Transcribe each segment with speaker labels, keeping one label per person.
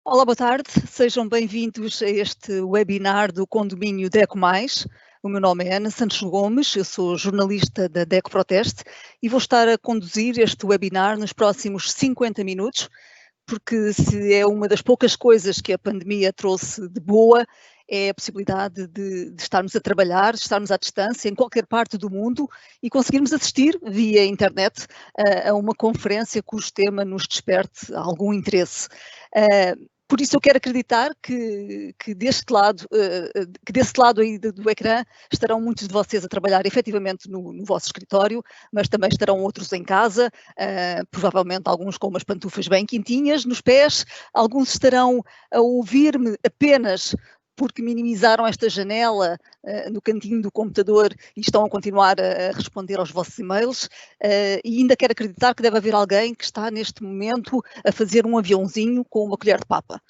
Speaker 1: Olá, boa tarde. Sejam bem-vindos a este webinar do Condomínio DECO+. O meu nome é Ana Santos Gomes, eu sou jornalista da DECO Proteste e vou estar a conduzir este webinar nos próximos 50 minutos, porque se é uma das poucas coisas que a pandemia trouxe de boa, é a possibilidade de estarmos a trabalhar, de estarmos à distância em qualquer parte do mundo e conseguirmos assistir via internet a uma conferência cujo tema nos desperte algum interesse. Por isso eu quero acreditar que desse lado aí do ecrã estarão muitos de vocês a trabalhar efetivamente no vosso escritório, mas também estarão outros em casa, provavelmente alguns com umas pantufas bem quentinhas nos pés, alguns estarão a ouvir-me apenas porque minimizaram esta janela no cantinho do computador e estão a continuar a responder aos vossos e-mails, e ainda quero acreditar que deve haver alguém que está neste momento a fazer um aviãozinho com uma colher de papa.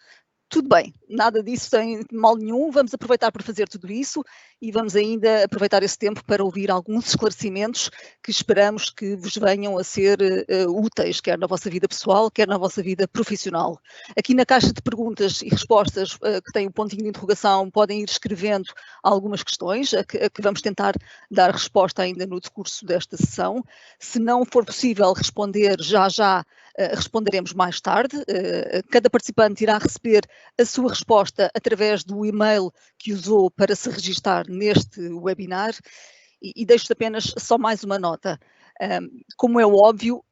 Speaker 1: Tudo bem, nada disso tem mal nenhum, vamos aproveitar para fazer tudo isso e vamos ainda aproveitar esse tempo para ouvir alguns esclarecimentos que esperamos que vos venham a ser úteis, quer na vossa vida pessoal, quer na vossa vida profissional. Aqui na caixa de perguntas e respostas, que tem o pontinho de interrogação, podem ir escrevendo algumas questões a que vamos tentar dar resposta ainda no decurso desta sessão. Se não for possível responder já, responderemos mais tarde. Cada participante irá receber a sua resposta através do e-mail que usou para se registar neste webinar e deixo-te apenas só mais uma nota. Como é óbvio,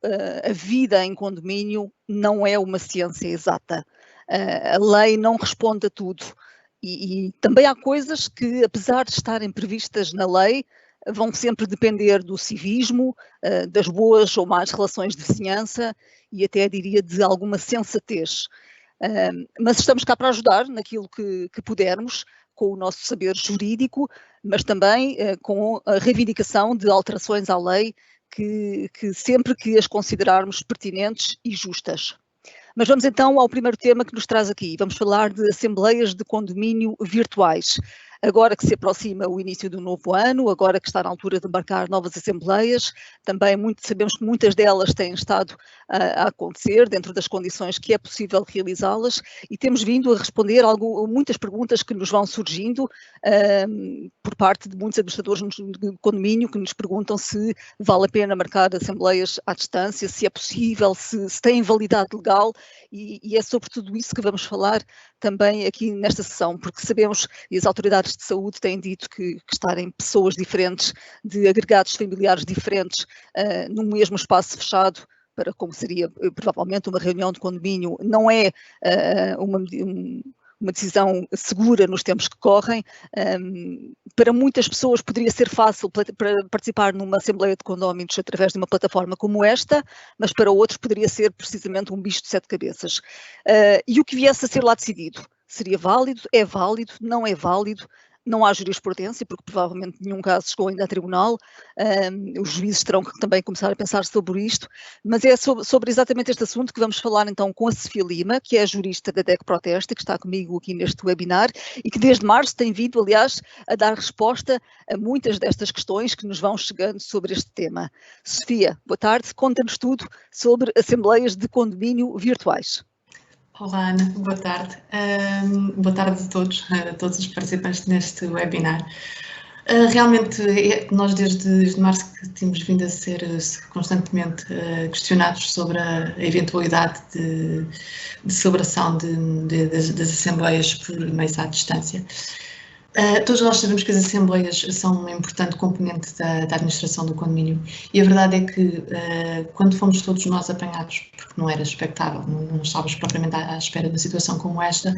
Speaker 1: a vida em condomínio não é uma ciência exata. A lei não responde a tudo e também há coisas que, apesar de estarem previstas na lei, vão sempre depender do civismo, das boas ou más relações de vizinhança e até diria de alguma sensatez. Mas estamos cá para ajudar naquilo que pudermos, com o nosso saber jurídico, mas também com a reivindicação de alterações à lei que sempre que as considerarmos pertinentes e justas. Mas vamos então ao primeiro tema que nos traz aqui. Vamos falar de assembleias de condomínio virtuais. Agora que se aproxima o início do novo ano, agora que está na altura de marcar novas assembleias, também sabemos que muitas delas têm estado a acontecer dentro das condições que é possível realizá-las e temos vindo a responder muitas perguntas que nos vão surgindo por parte de muitos administradores de condomínio que nos perguntam se vale a pena marcar assembleias à distância, se é possível, se tem validade legal e é sobre tudo isso que vamos falar também aqui nesta sessão, porque sabemos e as autoridades de saúde têm dito que estarem pessoas diferentes, de agregados familiares diferentes, num mesmo espaço fechado, para como seria provavelmente uma reunião de condomínio, não é uma decisão segura nos tempos que correm. Para muitas pessoas poderia ser fácil para participar numa assembleia de condóminos através de uma plataforma como esta, mas para outros poderia ser precisamente um bicho de sete cabeças. E o que viesse a ser lá decidido? Seria válido? É válido? Não é válido? Não há jurisprudência, porque provavelmente nenhum caso chegou ainda a tribunal, os juízes terão que também começar a pensar sobre isto, mas é sobre exatamente este assunto que vamos falar então com a Sofia Lima, que é a jurista da DECO Proteste, que está comigo aqui neste webinar e que desde março tem vindo, aliás, a dar resposta a muitas destas questões que nos vão chegando sobre este tema. Sofia, boa tarde, conta-nos tudo sobre assembleias de condomínio virtuais.
Speaker 2: Olá, Ana, boa tarde. Boa tarde a todos os participantes neste webinar. Realmente, nós desde março que temos vindo a ser constantemente questionados sobre a eventualidade de celebração das assembleias por meios à distância. Todos nós sabemos que as assembleias são um importante componente da administração do condomínio e a verdade é que quando fomos todos nós apanhados, porque não era expectável, não estávamos propriamente à espera de uma situação como esta,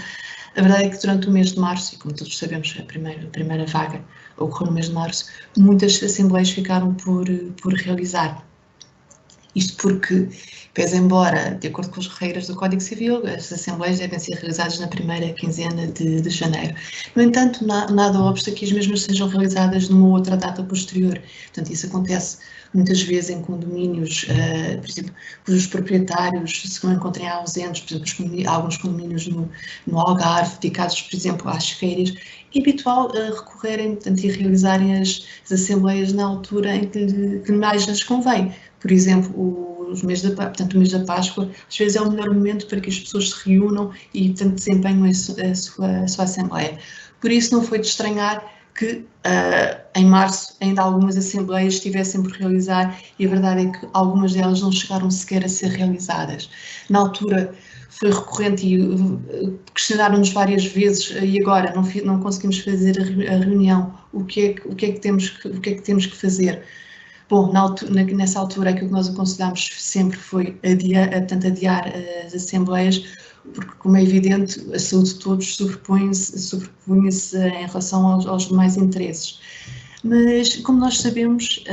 Speaker 2: a verdade é que durante o mês de março, e como todos sabemos a primeira vaga ocorreu no mês de março, muitas assembleias ficaram por realizar. Isto porque, pese embora, de acordo com as regras do Código Civil, as assembleias devem ser realizadas na primeira quinzena de janeiro. No entanto, nada obsta que as mesmas sejam realizadas numa outra data posterior. Portanto, isso acontece muitas vezes em condomínios, por exemplo, cujos proprietários se não encontrem ausentes, por exemplo, alguns condomínios no Algarve, dedicados, por exemplo, às férias. É habitual recorrerem, portanto, e realizarem as assembleias na altura em que mais lhes convém. Por exemplo, portanto, o mês da Páscoa, às vezes é o melhor momento para que as pessoas se reúnam e, portanto, desempenhem a sua Assembleia. Por isso não foi de estranhar que em março ainda algumas assembleias estivessem por realizar, e a verdade é que algumas delas não chegaram sequer a ser realizadas. Na altura foi recorrente e questionaram-nos várias vezes, e agora não conseguimos fazer a reunião, o que é que temos que fazer? Bom, nessa altura aquilo que nós aconselhámos sempre foi adiar as assembleias, porque, como é evidente, a saúde de todos sobrepunha-se em relação aos demais interesses. Mas, como nós sabemos,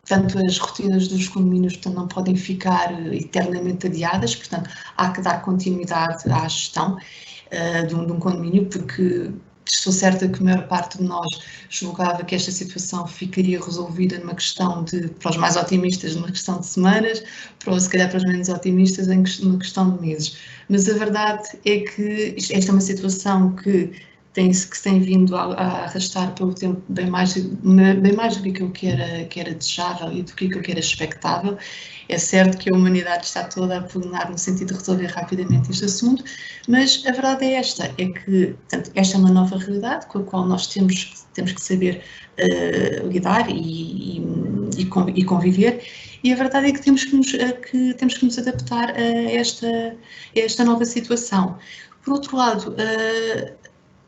Speaker 2: portanto, as rotinas dos condomínios, portanto, não podem ficar eternamente adiadas, portanto, há que dar continuidade à gestão de um condomínio, porque estou certa que a maior parte de nós julgava que esta situação ficaria resolvida numa questão para os mais otimistas, numa questão de semanas, se calhar para os menos otimistas, numa questão de meses. Mas a verdade é que esta é uma situação que se tem vindo a arrastar pelo tempo bem mais do que aquilo que era desejável e do que aquilo que era expectável. É certo que a humanidade está toda a pugnar no sentido de resolver rapidamente este assunto, mas a verdade é esta, é que, portanto, esta é uma nova realidade com a qual nós temos que saber lidar e conviver, e a verdade é que temos que nos adaptar a esta nova situação. Por outro lado,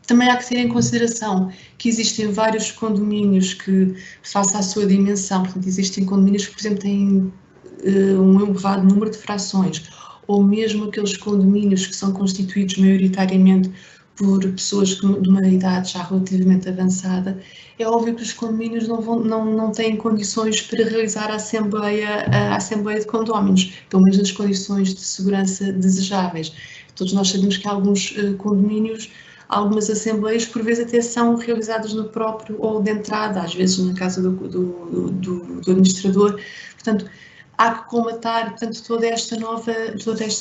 Speaker 2: também há que ter em consideração que existem vários condomínios que, face à sua dimensão, portanto, existem condomínios que, por exemplo, têm um elevado número de frações, ou mesmo aqueles condomínios que são constituídos maioritariamente por pessoas de uma idade já relativamente avançada. É óbvio que os condomínios não têm condições para realizar a assembleia de condóminos, pelo menos nas condições de segurança desejáveis. Todos nós sabemos que alguns condomínios, algumas assembleias, por vezes até são realizadas no próprio ou de entrada, às vezes na casa do administrador. Portanto, há que colmatar, portanto, toda esta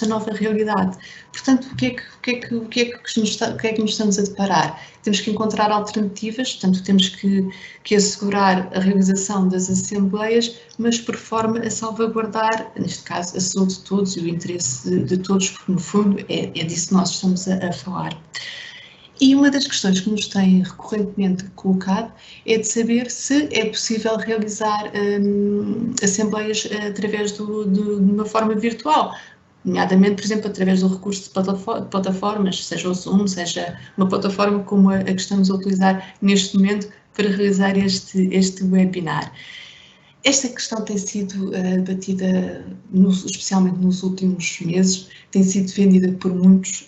Speaker 2: nova realidade. Portanto, o que é que nos estamos a deparar? Temos que encontrar alternativas, portanto, temos que assegurar a realização das assembleias, mas por forma a salvaguardar, neste caso, a saúde de todos e o interesse de todos, porque, no fundo, é disso que nós estamos a falar. E uma das questões que nos tem recorrentemente colocado é de saber se é possível realizar assembleias através de uma forma virtual, nomeadamente, por exemplo, através do recurso de plataformas, seja o Zoom, seja uma plataforma como a que estamos a utilizar neste momento para realizar este webinar. Esta questão tem sido debatida, especialmente nos últimos meses, tem sido defendida por muitos,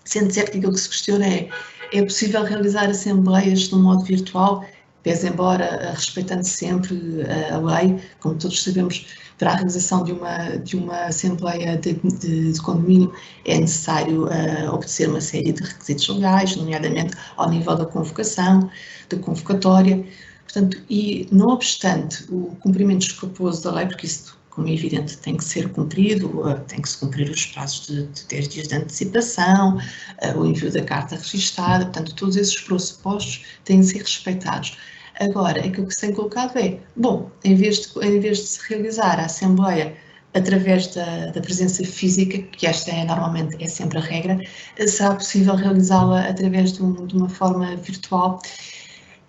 Speaker 2: sendo certo que aquilo que se questiona é possível realizar assembleias de um modo virtual, pese embora respeitando sempre a lei, como todos sabemos, para a realização de uma assembleia de condomínio é necessário obedecer uma série de requisitos legais, nomeadamente ao nível da convocação, da convocatória. Portanto, e não obstante o cumprimento escrupuloso da lei, porque isso, como é evidente, tem que ser cumprido, tem que se cumprir os prazos de 10 dias de antecipação, o envio da carta registada, portanto, todos esses pressupostos têm de ser respeitados. Agora, aquilo que se tem colocado é, bom, em vez de se realizar a Assembleia através da presença física, que esta normalmente é sempre a regra, será possível realizá-la através de uma forma virtual.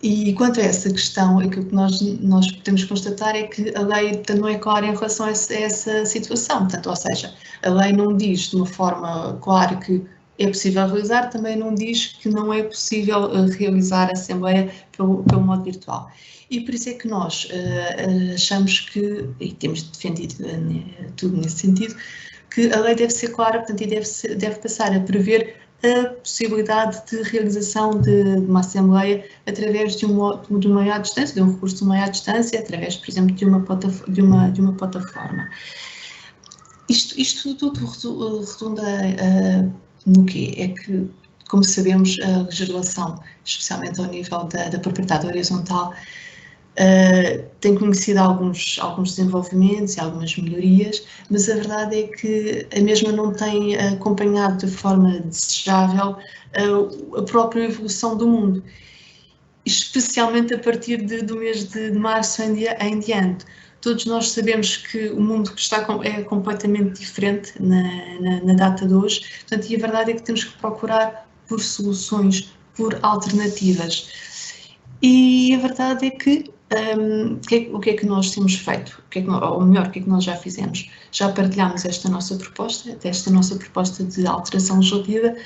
Speaker 2: E quanto a essa questão, aquilo que nós podemos constatar é que a lei não é clara em relação a essa situação. Portanto, ou seja, a lei não diz de uma forma clara que é possível realizar, também não diz que não é possível realizar a Assembleia pelo modo virtual. E por isso é que nós achamos que, e temos defendido tudo nesse sentido, que a lei deve ser clara, portanto, e deve passar a prever a possibilidade de realização de uma Assembleia através de uma meia à distância, de um recurso de meia à distância, através, por exemplo, de uma plataforma. Isto tudo redunda no quê? É que, como sabemos, a legislação, especialmente ao nível da propriedade horizontal, tem conhecido alguns desenvolvimentos e algumas melhorias, mas a verdade é que a mesma não tem acompanhado de forma desejável a própria evolução do mundo, especialmente a partir do mês de março em diante. Todos nós sabemos que o mundo que está é completamente diferente na data de hoje, portanto, e a verdade é que temos que procurar por soluções, por alternativas. E a verdade é que o que é que nós temos feito? Ou melhor, o que é que nós já fizemos? Já partilhámos esta nossa proposta de alteração legislativa,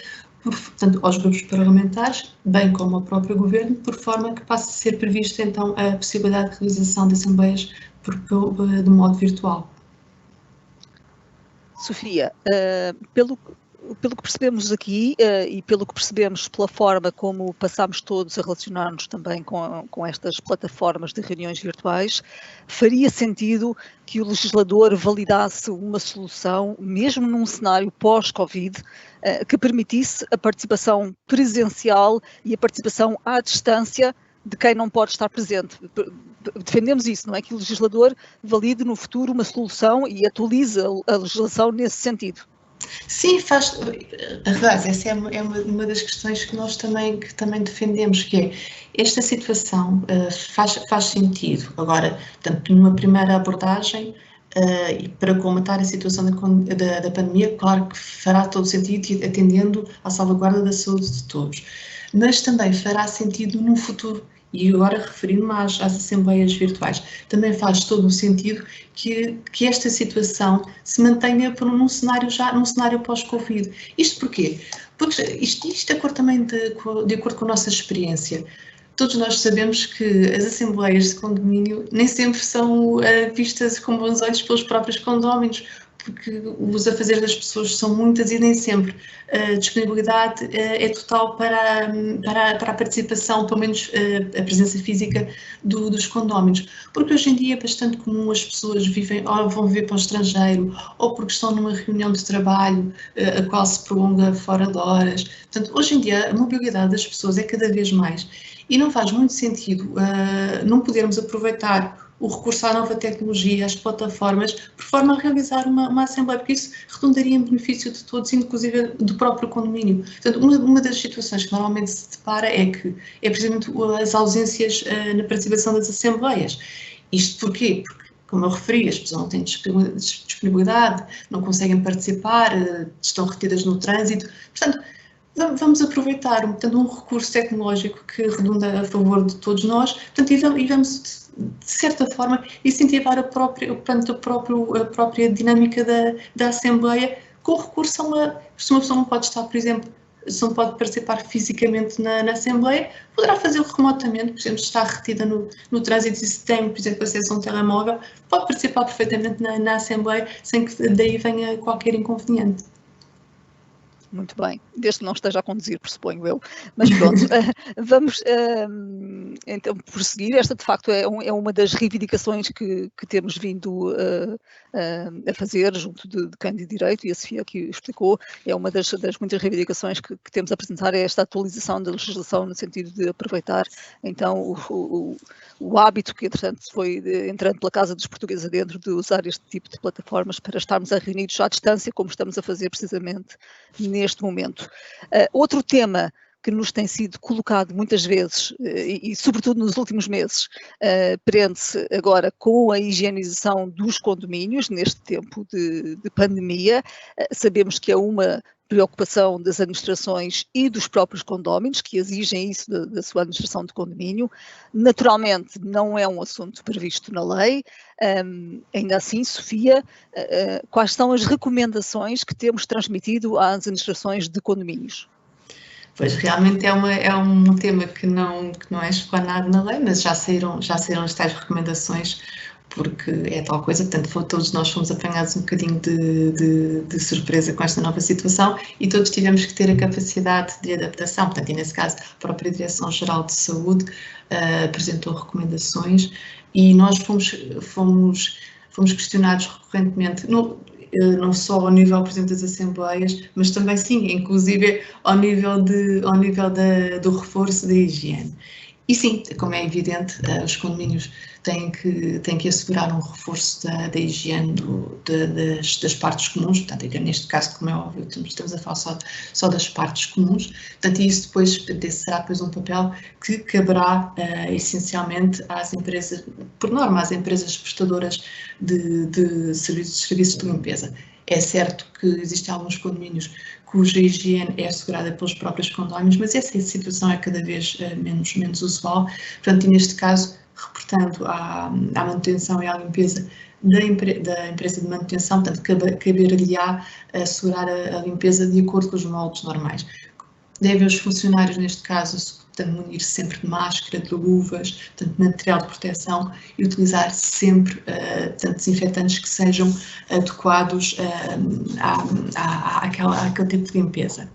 Speaker 2: portanto, aos grupos parlamentares, bem como ao próprio Governo, por forma que passe a ser prevista então a possibilidade de realização de assembleias de modo virtual.
Speaker 1: Sofia, pelo que percebemos aqui e pelo que percebemos pela forma como passámos todos a relacionar-nos também com estas plataformas de reuniões virtuais, faria sentido que o legislador validasse uma solução, mesmo num cenário pós-Covid, que permitisse a participação presencial e a participação à distância de quem não pode estar presente. Defendemos isso, não é? Que o legislador valide no futuro uma solução e atualize a legislação nesse sentido.
Speaker 2: Sim, aliás, essa é uma das questões que nós também defendemos, que é esta situação faz sentido. Agora, portanto, numa primeira abordagem, e para combater a situação da pandemia, claro que fará todo sentido, atendendo à salvaguarda da saúde de todos, mas também fará sentido no futuro. E agora referindo-me às assembleias virtuais, também faz todo o sentido que esta situação se mantenha num cenário pós-Covid. Isto porquê? Porque isto de acordo com a nossa experiência. Todos nós sabemos que as assembleias de condomínio nem sempre são vistas com bons olhos pelos próprios condóminos, porque os afazeres das pessoas são muitas e nem sempre a disponibilidade é total para a participação, pelo menos a presença física dos condóminos. Porque hoje em dia é bastante comum as pessoas vão viver para o estrangeiro, ou porque estão numa reunião de trabalho a qual se prolonga fora de horas. Portanto, hoje em dia a mobilidade das pessoas é cada vez mais e não faz muito sentido não podermos aproveitar o recurso à nova tecnologia, às plataformas, por forma a realizar uma assembleia, porque isso redundaria em benefício de todos, inclusive do próprio condomínio. Portanto, uma das situações que normalmente se depara é precisamente as ausências na participação das assembleias. Isto porquê? Porque, como eu referi, as pessoas não têm disponibilidade, não conseguem participar, estão retidas no trânsito. Portanto, vamos aproveitar um recurso tecnológico que redunda a favor de todos nós, portanto, e vamos, de certa forma, incentivar a própria dinâmica da Assembleia com recurso se uma pessoa não pode estar, por exemplo, se não pode participar fisicamente na Assembleia, poderá fazê-lo remotamente, por exemplo, se está retida no trânsito e se tem, por exemplo, acesso a um telemóvel, pode participar perfeitamente na Assembleia sem que daí venha qualquer inconveniente.
Speaker 1: Muito bem, desde que não esteja a conduzir, pressuponho eu. Mas pronto, vamos então prosseguir. Esta, de facto, é uma das reivindicações que temos vindo a fazer junto de quem de direito, e a Sofia aqui explicou, é uma das muitas reivindicações que temos a apresentar, é esta atualização da legislação no sentido de aproveitar, então, o hábito que, entretanto, foi entrando pela casa dos portugueses adentro de usar este tipo de plataformas para estarmos reunidos à distância, como estamos a fazer precisamente neste momento. Outro tema que nos tem sido colocado muitas vezes, e sobretudo nos últimos meses, prende-se agora com a higienização dos condomínios, neste tempo de pandemia. Sabemos que é uma preocupação das administrações e dos próprios condóminos, que exigem isso da sua administração de condomínio. Naturalmente, não é um assunto previsto na lei. Ainda assim, Sofia, quais são as recomendações que temos transmitido às administrações de condomínios?
Speaker 2: Pois, realmente é um tema que não é explanado na lei, mas já saíram as tais recomendações, porque é tal coisa, portanto, todos nós fomos apanhados um bocadinho de surpresa com esta nova situação e todos tivemos que ter a capacidade de adaptação, portanto, e nesse caso, a própria Direção-Geral de Saúde apresentou recomendações e nós fomos questionados recorrentemente, não só ao nível, por exemplo, das assembleias, mas também, sim, inclusive ao nível do reforço da higiene. E sim, como é evidente, os condomínios têm que assegurar um reforço da higiene das partes comuns, portanto, neste caso, como é óbvio, estamos a falar só das partes comuns, portanto, isso depois será depois um papel que caberá essencialmente às empresas, por norma, às empresas prestadoras de serviços de limpeza. É certo que existem alguns condomínios cuja higiene é assegurada pelos próprios condóminos, mas essa situação é cada vez menos usual. Portanto, e neste caso, reportando à manutenção e à limpeza da empresa de manutenção, portanto, caber-lhe-á assegurar a limpeza de acordo com os moldes normais. Devem os funcionários, neste caso, munir sempre de máscara, de luvas, portanto, material de proteção e utilizar sempre desinfetantes que sejam adequados àquele tipo de limpeza.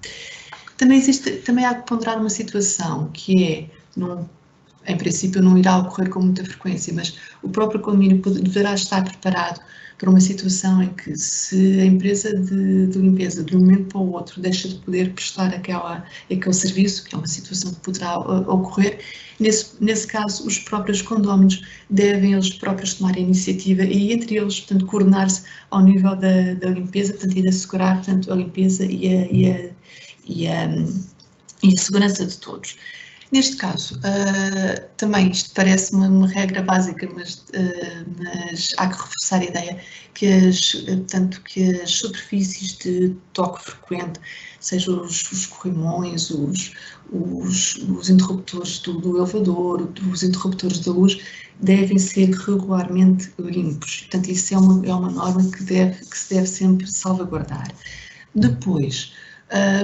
Speaker 2: Também há que ponderar uma situação que é, em princípio não irá ocorrer com muita frequência, mas o próprio condomínio deverá estar preparado para uma situação em que, se a empresa de limpeza de um momento para o outro deixa de poder prestar aquele serviço, que é uma situação que poderá ocorrer, nesse caso os próprios condóminos devem eles próprios tomar a iniciativa e entre eles, portanto, coordenar-se ao nível da limpeza, portanto, ir assegurar, portanto, a limpeza e a segurança de todos. Neste caso, também isto parece uma regra básica, mas há que reforçar a ideia que as superfícies de toque frequente, sejam os corrimões, os interruptores do elevador, os interruptores da luz, devem ser regularmente limpos. Portanto, isso é uma norma que se deve sempre salvaguardar. Depois,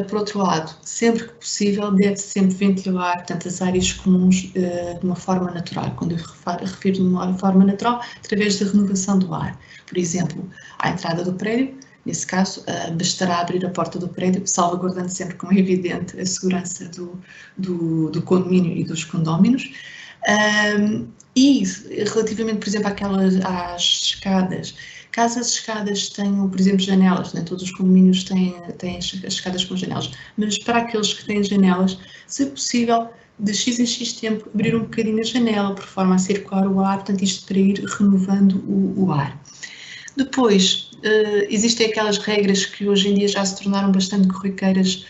Speaker 2: por outro lado, sempre que possível, deve-se sempre ventilar, portanto, as áreas comuns de uma forma natural. Quando eu refiro de uma forma natural, através da renovação do ar. Por exemplo, à entrada do prédio, nesse caso, bastará abrir a porta do prédio, salvaguardando sempre, como é evidente, a segurança do condomínio e dos condóminos. E relativamente, por exemplo, às escadas, caso as escadas tenham, por exemplo, janelas, nem todos os condomínios têm as escadas com janelas, mas para aqueles que têm janelas, se possível, de X em X tempo, abrir um bocadinho a janela, por forma a circular o ar, portanto, isto para ir renovando o ar. Depois, existem aquelas regras que hoje em dia já se tornaram bastante corriqueiras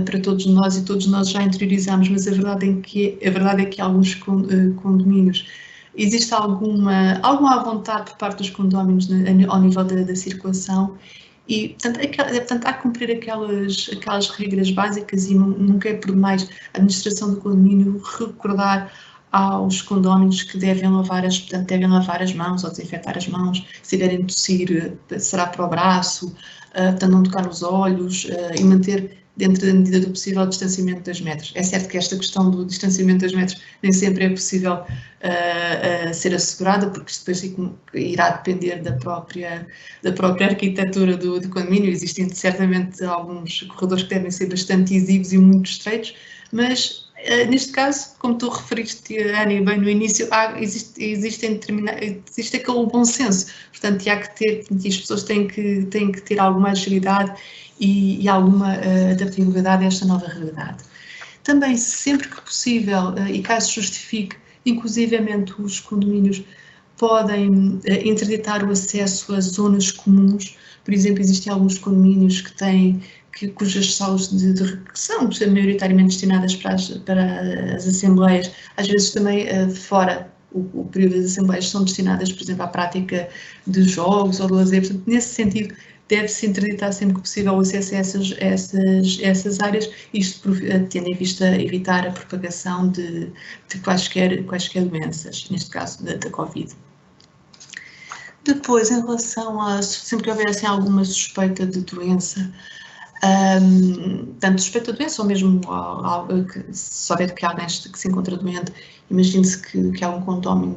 Speaker 2: para todos nós e todos nós já interiorizamos, mas a verdade é que alguns condomínios existe alguma à vontade por parte dos condóminos ao nível da circulação e, portanto, há que cumprir aquelas regras básicas e nunca é por demais a administração do condomínio recordar aos condóminos que devem lavar as mãos ou desinfetar as mãos, se tiverem de tossir, será para o braço, portanto, não tocar nos olhos e manter dentro da medida do possível o distanciamento de 2 metros. É certo que esta questão do distanciamento de 2 metros nem sempre é possível ser assegurada, porque depois irá depender da própria arquitetura do condomínio. Existem certamente alguns corredores que devem ser bastante exíguos e muito estreitos, mas neste caso, como tu referiste, Ana, e bem no início, existe aquele bom senso, portanto, há que ter, e as pessoas têm que ter alguma agilidade e alguma adaptabilidade a esta nova realidade. Também, sempre que possível, e caso justifique, inclusivamente os condomínios podem interditar o acesso às zonas comuns. Por exemplo, existem alguns condomínios cujas salas que são maioritariamente destinadas para as assembleias, às vezes também fora o período das assembleias são destinadas, por exemplo, à prática de jogos ou de lazer. Portanto, nesse sentido, deve-se interditar sempre que possível o acesso a essas áreas, isto tendo em vista evitar a propagação de quaisquer doenças, neste caso da Covid. Depois, em relação sempre que houver assim, alguma suspeita de doença, tanto suspeita de doença ou mesmo se souber que há alguém que se encontra doente, imagine-se que há um condómino,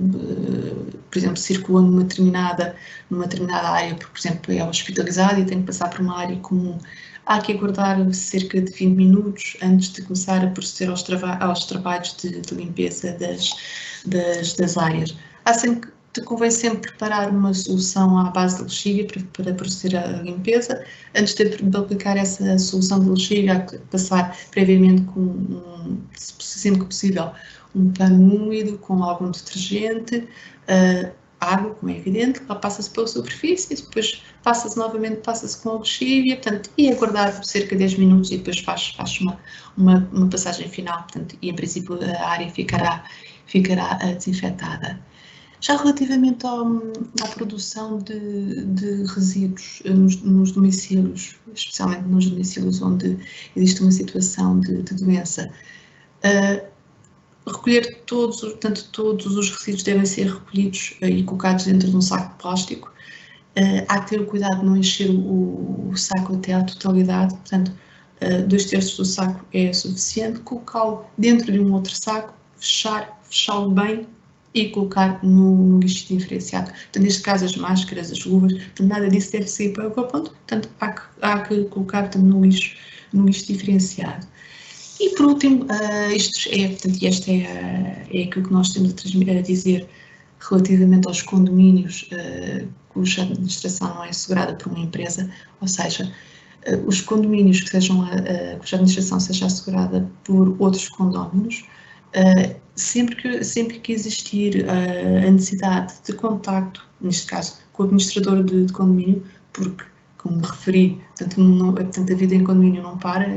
Speaker 2: por exemplo, circula numa determinada área, porque, por exemplo, é hospitalizado e tem que passar por uma área comum. Há que aguardar cerca de 20 minutos antes de começar a proceder aos trabalhos de limpeza das áreas. Convém sempre preparar uma solução à base de lexívia para proceder à limpeza. Antes de aplicar essa solução de lexívia, há que passar previamente sempre que possível, um pano úmido com algum detergente, água, como é evidente, ela passa-se pela superfície, depois passa-se novamente, passa-se com a lexívia, portanto, e aguardar cerca de 10 minutos e depois faz uma passagem final, portanto, e em princípio a área ficará desinfetada. Já relativamente à produção de resíduos nos domicílios, especialmente nos domicílios onde existe uma situação de doença, recolher todos os resíduos devem ser recolhidos e colocados dentro de um saco de plástico. Há que ter o cuidado de não encher o saco até à totalidade, portanto, 2/3 do saco é suficiente, colocá-lo dentro de um outro saco, fechá-lo bem e colocar no lixo diferenciado. Portanto, neste caso, as máscaras, as luvas, portanto, nada disso deve sair para o ponto, portanto, há que colocar portanto, no lixo diferenciado. E por último, este é aquilo que nós temos a dizer relativamente aos condomínios cuja administração não é assegurada por uma empresa, ou seja, os condomínios cuja administração seja assegurada por outros condóminos, sempre que existir a necessidade de contacto, neste caso com o administrador de condomínio, porque, como me referi, portanto, a vida em condomínio não para,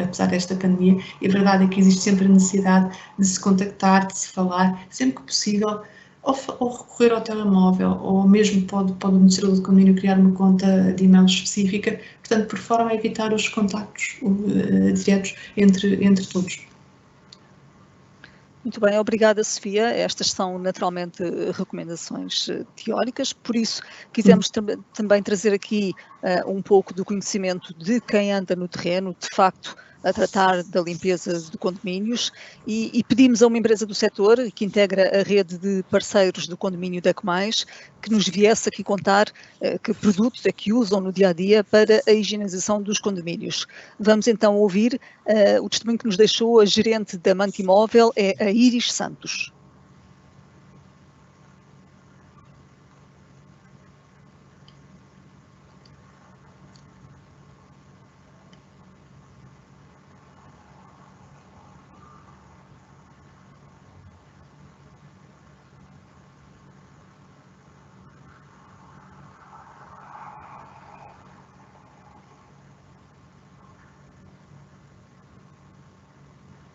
Speaker 2: apesar desta pandemia, e a verdade é que existe sempre a necessidade de se contactar, de se falar, sempre que possível, ou recorrer ao telemóvel, ou mesmo pode o administrador de condomínio criar uma conta de e-mail específica, portanto, por forma a evitar os contactos diretos entre todos.
Speaker 1: Muito bem, obrigada, Sofia. Estas são naturalmente recomendações teóricas, por isso quisemos também trazer aqui um pouco do conhecimento de quem anda no terreno, de facto, a tratar da limpeza de condomínios e pedimos a uma empresa do setor que integra a rede de parceiros do condomínio DECO+, que nos viesse aqui contar que produtos é que usam no dia-a-dia para a higienização dos condomínios. Vamos então ouvir o testemunho que nos deixou a gerente da Mantimóvel, é a Iris Santos.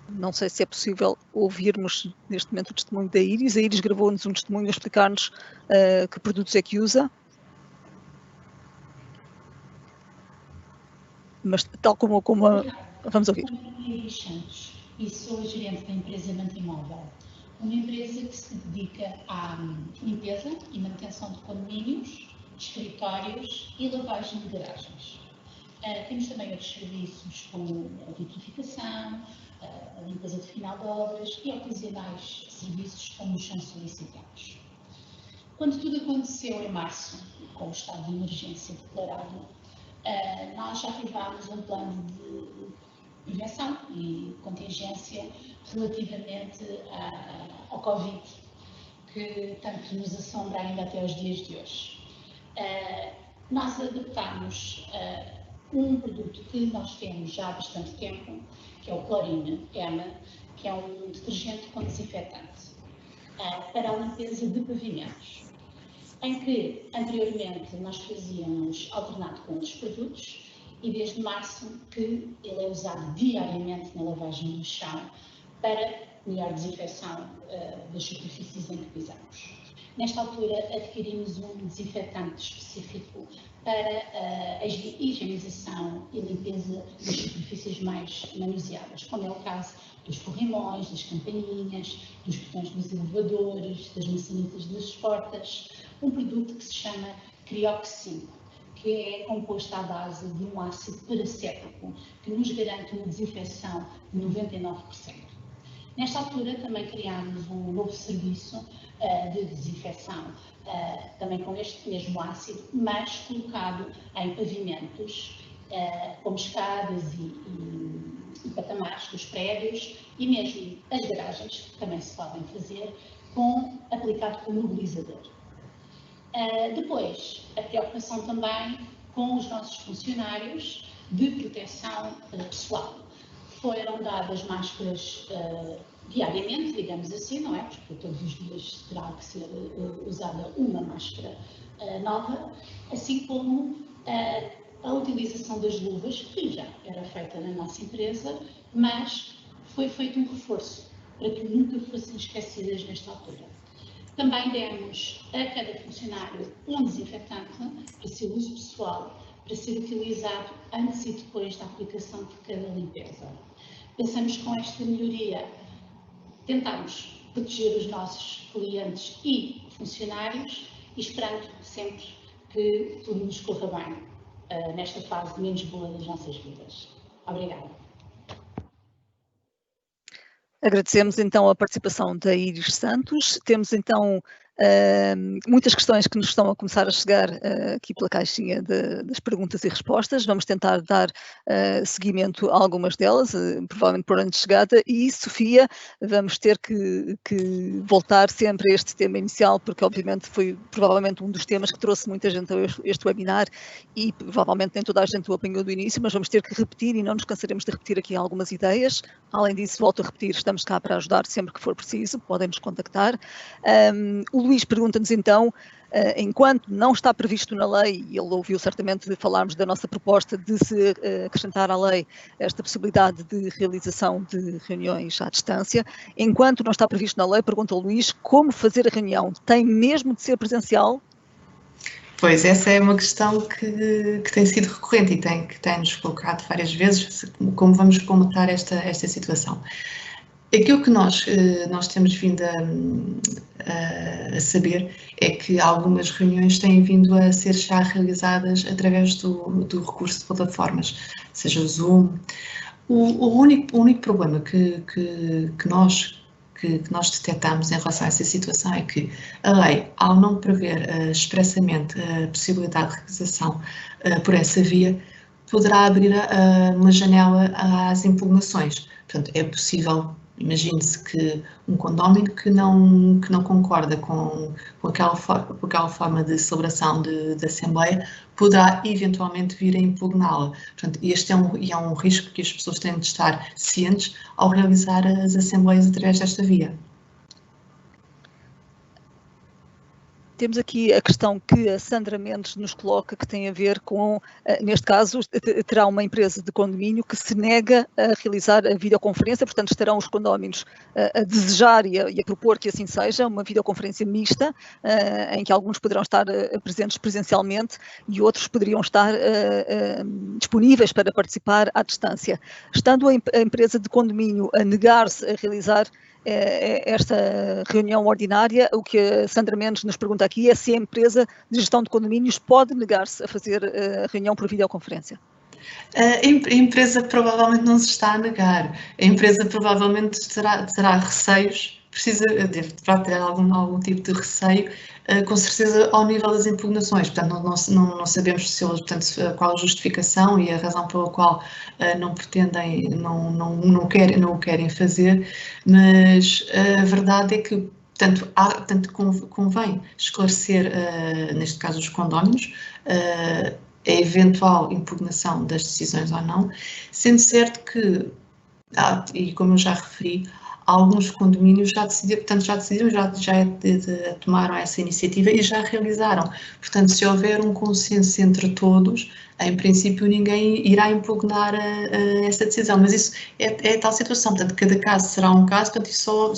Speaker 1: Não sei se é possível ouvirmos neste momento o testemunho da Iris. A Iris gravou-nos um testemunho a explicar-nos que produtos é que usa. Mas tal como vamos ouvir.
Speaker 3: Meu nome é Iris Santos e sou a gerente da empresa Mantimóvel, uma empresa que se dedica à limpeza e manutenção de condomínios, de escritórios e lavagem de garagens. Temos também outros serviços como a vitrificação, a limpeza de final de obras e ocasionais serviços como os são solicitados. Quando tudo aconteceu em março, com o estado de emergência declarado, nós já ativámos um plano de prevenção e contingência relativamente ao Covid, que tanto nos assombra ainda até os dias de hoje. Nós adaptámos um produto que nós temos já há bastante tempo, que é o Chlorine M, que é um detergente com desinfetante, para a limpeza de pavimentos, em que anteriormente nós fazíamos alternado com outros produtos e desde março que ele é usado diariamente na lavagem do chão para melhor desinfecção das superfícies em que pisamos. Nesta altura adquirimos um desinfetante específico para a higienização e limpeza das superfícies mais manuseadas, como é o caso dos corrimões, das campainhas, dos botões dos elevadores, das maçanetas das portas, um produto que se chama Criox 5, que é composto à base de um ácido paracético que nos garante uma desinfecção de 99%. Nesta altura também criámos um novo serviço de desinfecção, também com este mesmo ácido, mas colocado em pavimentos, como escadas e patamares dos prédios e mesmo as garagens, que também se podem fazer, aplicado com mobilizador. Depois, a preocupação também com os nossos funcionários de proteção pessoal. foram dadas máscaras diariamente, digamos assim, não é? Porque todos os dias terá que ser usada uma máscara nova, assim como a utilização das luvas, que já era feita na nossa empresa, mas foi feito um reforço para que nunca fossem esquecidas nesta altura. Também demos a cada funcionário um desinfetante para seu uso pessoal, para ser utilizado antes e depois da aplicação de cada limpeza. Pensamos que com esta melhoria tentamos proteger os nossos clientes e funcionários e esperando sempre que tudo nos corra bem nesta fase menos boa das nossas vidas. Obrigada.
Speaker 1: Agradecemos então a participação da Iris Santos. Temos então muitas questões que nos estão a começar a chegar aqui pela caixinha das perguntas e respostas. Vamos tentar dar seguimento a algumas delas, provavelmente por ordem de chegada. E, Sofia, vamos ter que voltar sempre a este tema inicial, porque obviamente foi provavelmente um dos temas que trouxe muita gente a este webinar e provavelmente nem toda a gente o apanhou do início, mas vamos ter que repetir e não nos cansaremos de repetir aqui algumas ideias. Além disso, volto a repetir, estamos cá para ajudar sempre que for preciso, podem nos contactar. O Luís pergunta-nos então, enquanto não está previsto na lei, e ele ouviu certamente falarmos da nossa proposta de se acrescentar à lei esta possibilidade de realização de reuniões à distância, enquanto não está previsto na lei, pergunta o Luís, como fazer a reunião? Tem mesmo de ser presencial?
Speaker 2: Pois, essa é uma questão que tem sido recorrente e que tem-nos colocado várias vezes, como vamos comatar esta situação. Aquilo que nós temos vindo a saber é que algumas reuniões têm vindo a ser já realizadas através do recurso de plataformas, seja o Zoom. O único problema que nós detectamos em relação a essa situação é que a lei, ao não prever expressamente a possibilidade de realização por essa via, poderá abrir uma janela às impugnações. Portanto, é possível, imagine-se que um condómino que não concorda com aquela forma de celebração de assembleia poderá eventualmente vir a impugná-la. Portanto, este é um risco que as pessoas têm de estar cientes ao realizar as assembleias através desta via.
Speaker 1: Temos aqui a questão que a Sandra Mendes nos coloca, que tem a ver com, neste caso, terá uma empresa de condomínio que se nega a realizar a videoconferência, portanto estarão os condóminos a desejar e a propor que assim seja, uma videoconferência mista, em que alguns poderão estar presentes presencialmente e outros poderiam estar disponíveis para participar à distância. Estando a empresa de condomínio a negar-se a realizar esta reunião ordinária, o que a Sandra Mendes nos pergunta aqui é se a empresa de gestão de condomínios pode negar-se a fazer a reunião por videoconferência.
Speaker 2: A empresa provavelmente não se está a negar, a empresa provavelmente terá receios, deverá ter algum tipo de receio, com certeza ao nível das impugnações, portanto não sabemos qual a justificação e a razão pela qual não pretendem, não o querem fazer, mas a verdade é que tanto convém esclarecer, neste caso os condóminos, a eventual impugnação das decisões ou não, sendo certo que, e como eu já referi, alguns condomínios já tomaram essa iniciativa e já realizaram. Portanto, se houver um consenso entre todos, em princípio ninguém irá impugnar essa decisão, mas isso é tal situação, portanto, cada caso será um caso, portanto, isso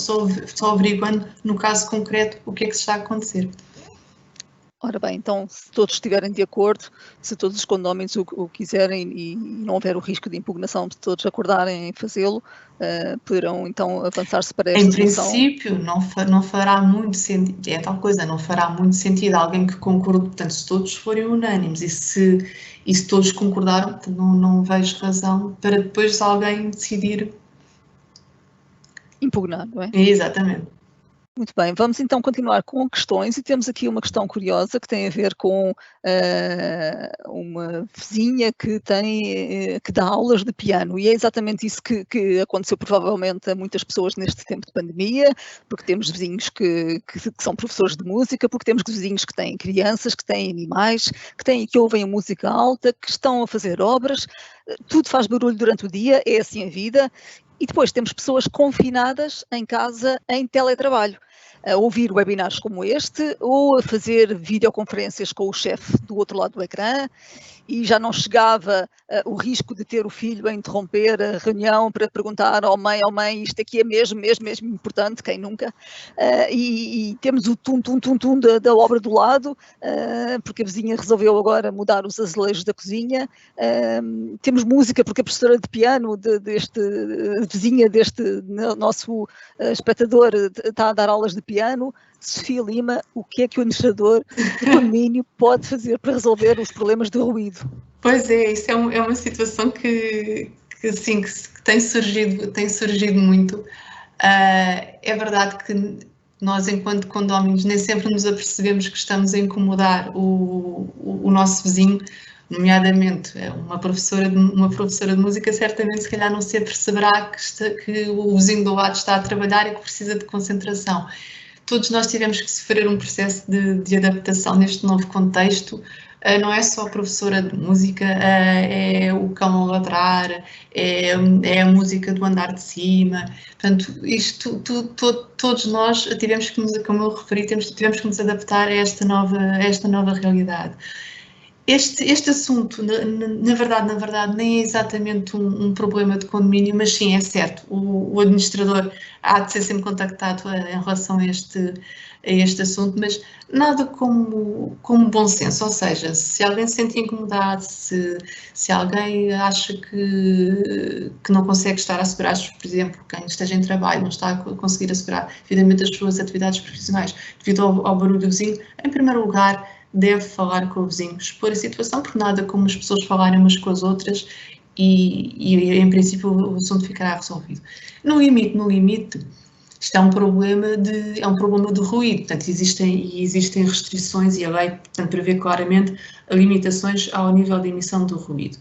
Speaker 2: só averiguando no caso concreto o que é que se está a acontecer.
Speaker 1: Ora bem, então, se todos estiverem de acordo, se todos os condóminos o quiserem e não houver o risco de impugnação, se todos acordarem em fazê-lo, poderão então avançar-se para esta solução.
Speaker 2: Em princípio, não fará muito sentido, é tal coisa, não fará muito sentido alguém que concorde, portanto, se todos forem unânimes e se todos concordaram, não vejo razão para depois alguém decidir
Speaker 1: impugnar, não é?
Speaker 2: Exatamente.
Speaker 1: Muito bem, vamos então continuar com questões e temos aqui uma questão curiosa que tem a ver com uma vizinha que dá aulas de piano, e é exatamente isso que aconteceu provavelmente a muitas pessoas neste tempo de pandemia, porque temos vizinhos que são professores de música, porque temos vizinhos que têm crianças, que têm animais, que ouvem a música alta, que estão a fazer obras, tudo faz barulho durante o dia, é assim a vida. E depois temos pessoas confinadas em casa em teletrabalho, a ouvir webinars como este ou a fazer videoconferências com o chefe do outro lado do ecrã, e já não chegava o risco de ter o filho a interromper a reunião para perguntar ao mãe, isto aqui é mesmo importante, quem nunca? E temos o tum-tum-tum-tum da obra do lado, porque a vizinha resolveu agora mudar os azulejos da cozinha. Temos música porque a professora de piano vizinha deste nosso espectador está a dar aulas de piano. Sofia Lima, o que é que o administrador do condomínio pode fazer para resolver os problemas de ruído?
Speaker 2: Pois é, isso é uma situação que tem surgido muito. É verdade que nós, enquanto condóminos, nem sempre nos apercebemos que estamos a incomodar o nosso vizinho, nomeadamente uma professora de música, certamente se calhar não se aperceberá que o vizinho do lado está a trabalhar e que precisa de concentração. Todos nós tivemos que sofrer um processo de adaptação neste novo contexto. Não é só a professora de música, é o cão a ladrar, é a música do andar de cima. Portanto, todos nós tivemos que, como eu referi, tivemos que nos adaptar a esta nova realidade. Este assunto, na verdade, nem é exatamente um problema de condomínio, mas sim, é certo, o administrador há de ser sempre contactado em relação a este assunto, mas nada como bom senso, ou seja, se alguém se sente incomodado, se alguém acha que não consegue estar a assegurar, por exemplo, quem esteja em trabalho, não está a conseguir assegurar devidamente as suas atividades profissionais devido ao barulho do vizinho, em primeiro lugar, deve falar com o vizinho, expor a situação, porque nada como as pessoas falarem umas com as outras e em princípio o assunto ficará resolvido. No limite, isto é um problema de ruído, portanto existem restrições e a lei, portanto, prevê claramente limitações ao nível de emissão do ruído.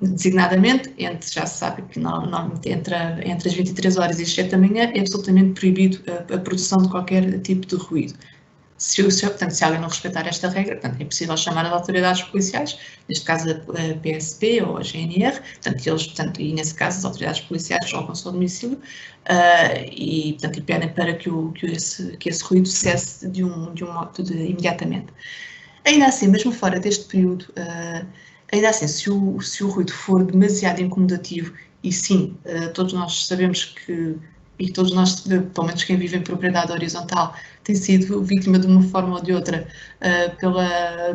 Speaker 2: Designadamente, já se sabe que normalmente entre as 23 horas e as 7 da manhã é absolutamente proibido a produção de qualquer tipo de ruído. Portanto, se alguém não respeitar esta regra, portanto, é possível chamar as autoridades policiais, neste caso a PSP ou a GNR, e nesse caso as autoridades policiais deslocam-se ao domicílio e pedem para que esse ruído cesse de um modo imediatamente. Ainda assim, mesmo fora deste período, se o ruído for demasiado incomodativo, e sim, todos nós sabemos que, e todos nós, pelo menos quem vive em propriedade horizontal, tem sido vítima de uma forma ou de outra